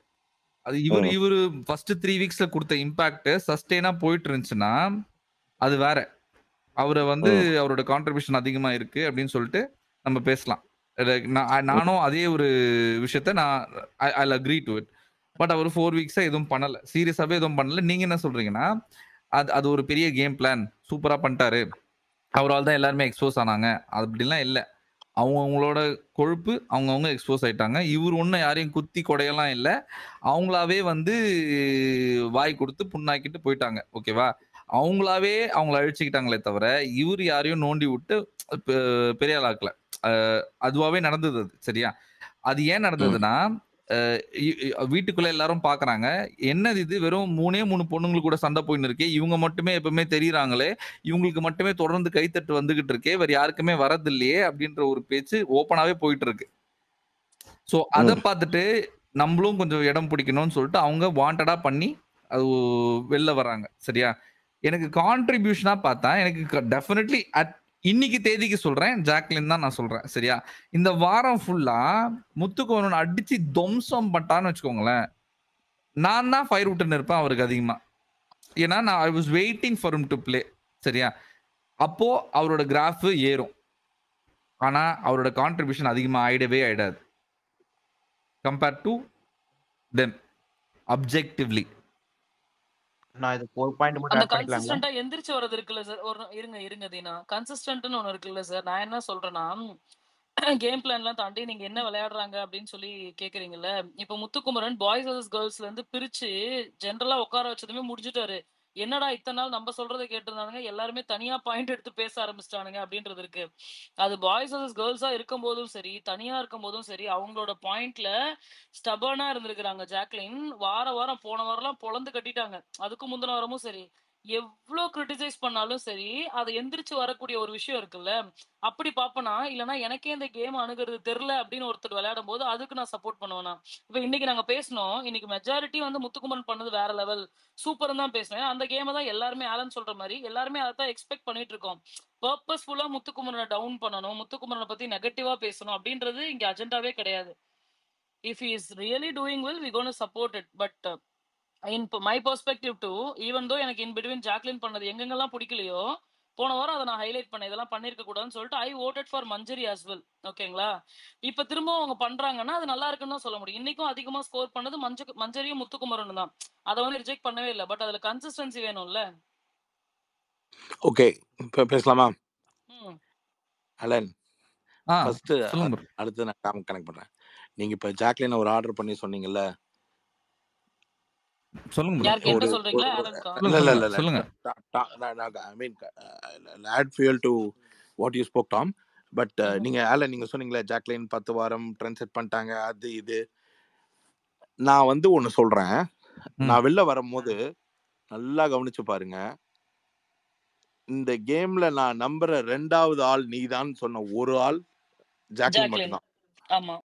அது இவரு ஃபர்ஸ்ட் 3 வீக்ஸ்ல கொடுத்த இம்பாக்ட் சஸ்டெயினா போயிட்டு இருந்துச்சுன்னா அது வேற. அவரை அவரோட கான்ட்ரிபியூஷன் அதிகமா இருக்கு அப்படின்னு சொல்லிட்டு நம்ம பேசலாம். நானும் அதே ஒரு விஷயத்த I'll agree to it. But அவர் 4 வீக்ஸா எதுவும் பண்ணல, சீரியஸாவே எதுவும் பண்ணல. நீங்க என்ன சொல்றீங்கன்னா அது ஒரு பெரிய கேம் பிளான், சூப்பரா பண்ணிட்டாரு, அவரால் தான் எல்லாருமே எக்ஸ்போஸ் ஆனாங்க, அப்படிலாம் இல்லை. அவங்களோட கொழுப்பு அவங்கவுங்க எக்ஸ்போஸ் ஆயிட்டாங்க. இவர் ஒன்றும் யாரையும் குத்தி கொடையெல்லாம் இல்லை, அவங்களாவே வாய் கொடுத்து புண்ணாக்கிட்டு போயிட்டாங்க. ஓகேவா? அவங்களாவே அவங்கள அழிச்சுக்கிட்டாங்களே தவிர இவர் யாரையும் நோண்டி விட்டு பெரிய ஆளாக்கல. அதுவாவே நடந்தது அது. சரியா? அது ஏன் நடந்ததுன்னா வீட்டுக்குள்ள எல்லாரும் பாக்குறாங்க, என்னது இது வெறும் 3 பொண்ணுங்களுக்கு கூட சண்டை போயின்னு இருக்கே, இவங்க மட்டுமே எப்பவுமே தெரியுறாங்களே, இவங்களுக்கு மட்டுமே தொடர்ந்து கைத்தட்டு வந்துகிட்டு இருக்கே, வேற யாருக்குமே வரது இல்லையே அப்படின்ற ஒரு பேச்சு ஓப்பனாவே போயிட்டு இருக்கு. சோ அத பார்த்துட்டு நம்மளும் கொஞ்சம் இடம் பிடிக்கணும்னு சொல்லிட்டு அவங்க வாண்டடா பண்ணி அது வெளில வராங்க. சரியா? எனக்கு கான்ட்ரிபியூஷனா பார்த்தா எனக்கு டெஃபினெட்லி இன்னைக்கு தேதிக்கு சொல்றேன், ஜாக்லின் தான் நான் சொல்றேன். சரியா? இந்த வாரம் ஃபுல்லா முத்துக்குமரன் அடிச்சு துவம்சம் பண்ணிட்டான்னு வச்சுக்கோங்களேன், நான் தான் ஃபயர் விட்டுன்னு இருப்பேன் அவருக்கு அதிகமா. ஏன்னா நான் I was waiting for him to play. சரியா? அப்போ அவரோட கிராஃப் ஏறும். ஆனா அவரோட கான்ட்ரிபியூஷன் அதிகமா ஆயிடாது கம்பேர்ட் டு தெம் அப்ஜெக்டிவ்லி. நான் இது ஒரு பாயிண்ட் மட்டும் அந்த ஆட் பண்ணிக்கலாங்களா? கன்சிஸ்டன்ட்டா எந்திரிச்சு வரது இருக்குல்ல சார். இருங்க தீனா. கன்சிஸ்டன்ட்னு ஒண்ணு இருக்குல்ல சார். நான் என்ன சொல்றேன்னா, கேம் பிளான்லாம் தாண்டி நீங்க என்ன விளையாடுறாங்க அப்படின்னு சொல்லி கேக்குறீங்கல்ல. இப்ப முத்துக்குமரன் பாய்ஸ் vs கேர்ள்ஸ்ல இருந்து பிரிச்சு ஜெனரலா உட்கார வச்சதுமே முடிஞ்சுட்டாரு. என்னடா இத்தனை நாள் நம்ம சொல்றதை கேட்டிருந்தானுங்க, எல்லாருமே தனியா பாயிண்ட் எடுத்து பேச ஆரம்பிச்சிட்டானுங்க அப்படின்றது இருக்கு. அது பாய்ஸ் vs கேர்ள்ஸா இருக்கும் போதும் சரி, தனியா இருக்கும் போதும் சரி, அவங்களோட பாயிண்ட்ல ஸ்டபர்னா இருந்திருக்கிறாங்க. ஜாக்லின் வாரம் போன வாரம்லாம் பொளந்து கட்டிட்டாங்க. அதுக்கு முந்தின வாரமும் சரி. எவ்ளோ கிரிட்டிசைஸ் பண்ணாலும் சரி, அது எந்திரிச்சு வரக்கூடிய ஒரு விஷயம் இருக்குல்ல. அப்படி பாப்பனா, இல்லனா எனக்கே இந்த கேம் அணுகுறது தெரியல அப்படின்னு ஒருத்தர் விளையாடும் போது அதுக்கு நான் சப்போர்ட் பண்ணுவேனா? இப்ப இன்னைக்கு நாங்க பேசணும். இன்னைக்கு மெஜாரிட்டி வந்து முத்துக்குமரன் பண்ணது வேற லெவல். சூப்பர்னு தான் பேசினேன். அந்த கேமை தான் எல்லாருமே ஆலன் சொல்ற மாதிரி எல்லாருமே அதான் எக்ஸ்பெக்ட் பண்ணிட்டு இருக்கோம். பர்பஸ்ஃபுல்லா முத்துக்குமரனை டவுன் பண்ணணும், முத்துக்குமரனை பத்தி நெகட்டிவா பேசணும் அப்படின்றது இங்க அஜெண்டாவே கிடையாது. If he is really doing well, we going to support it. But in my perspective too, even though எனக்கு in between ஜாக்லின் பண்ணது எங்கெங்கெல்லாம் பிடிக்கலையோ, போன வாரம் அதை நான் ஹைலைட் பண்ணேன். இதெல்லாம் பண்ணிருக்க கூடாதுன்னு சொல்லிட்டு ஐ voted for Manjari as well. ஓகேங்களா? இப்ப திரும்ப அவங்க பண்றாங்கன்னா அது நல்லா இருக்குன்னு தான் சொல்ல முடியும். இன்னைக்கும் அதிகமா ஸ்கோர் பண்ணது மஞ்சரியும் முத்துக்குமரன் தான். அதை வந்து ரிஜெக்ட் பண்ணவே இல்லை. பட் அதுல கன்சிஸ்டன்சி வேணும்ல. ஓகே, இப்போ பேசலாமா? அலன், ஆ ஃபர்ஸ்ட் சொல்லுங்க bro. அடுத்து நான் கனெக்ட் பண்றேன். நீங்க இப்ப ஜாக்லின் ஒரு ஆர்டர் பண்ணி சொன்னீங்கல்ல, சொல்லுங்க bro. யாருக்கு என்ன ஒரு சொல்றீங்களா? ஆலன்கா? இல்ல சொல்லுங்க. I mean add fuel to what you spoke Tom. But நீங்க ஆலன் நீங்க சொன்னீங்களே ஜாக்லின் 10 வாரம் ட்ரெண்ட் செட் பண்ணிட்டாங்க அது இது. நான் வந்து ஒன்னு சொல்றேன். நான் வெளில வரும்போது நல்லா கவனிச்சு பாருங்க, இந்த கேம்ல நான் நம்புற 2வது ஆள் நீதான் சொன்ன ஒரு ஆள் ஜாக்லின் மட்டும்தான். ஆமா.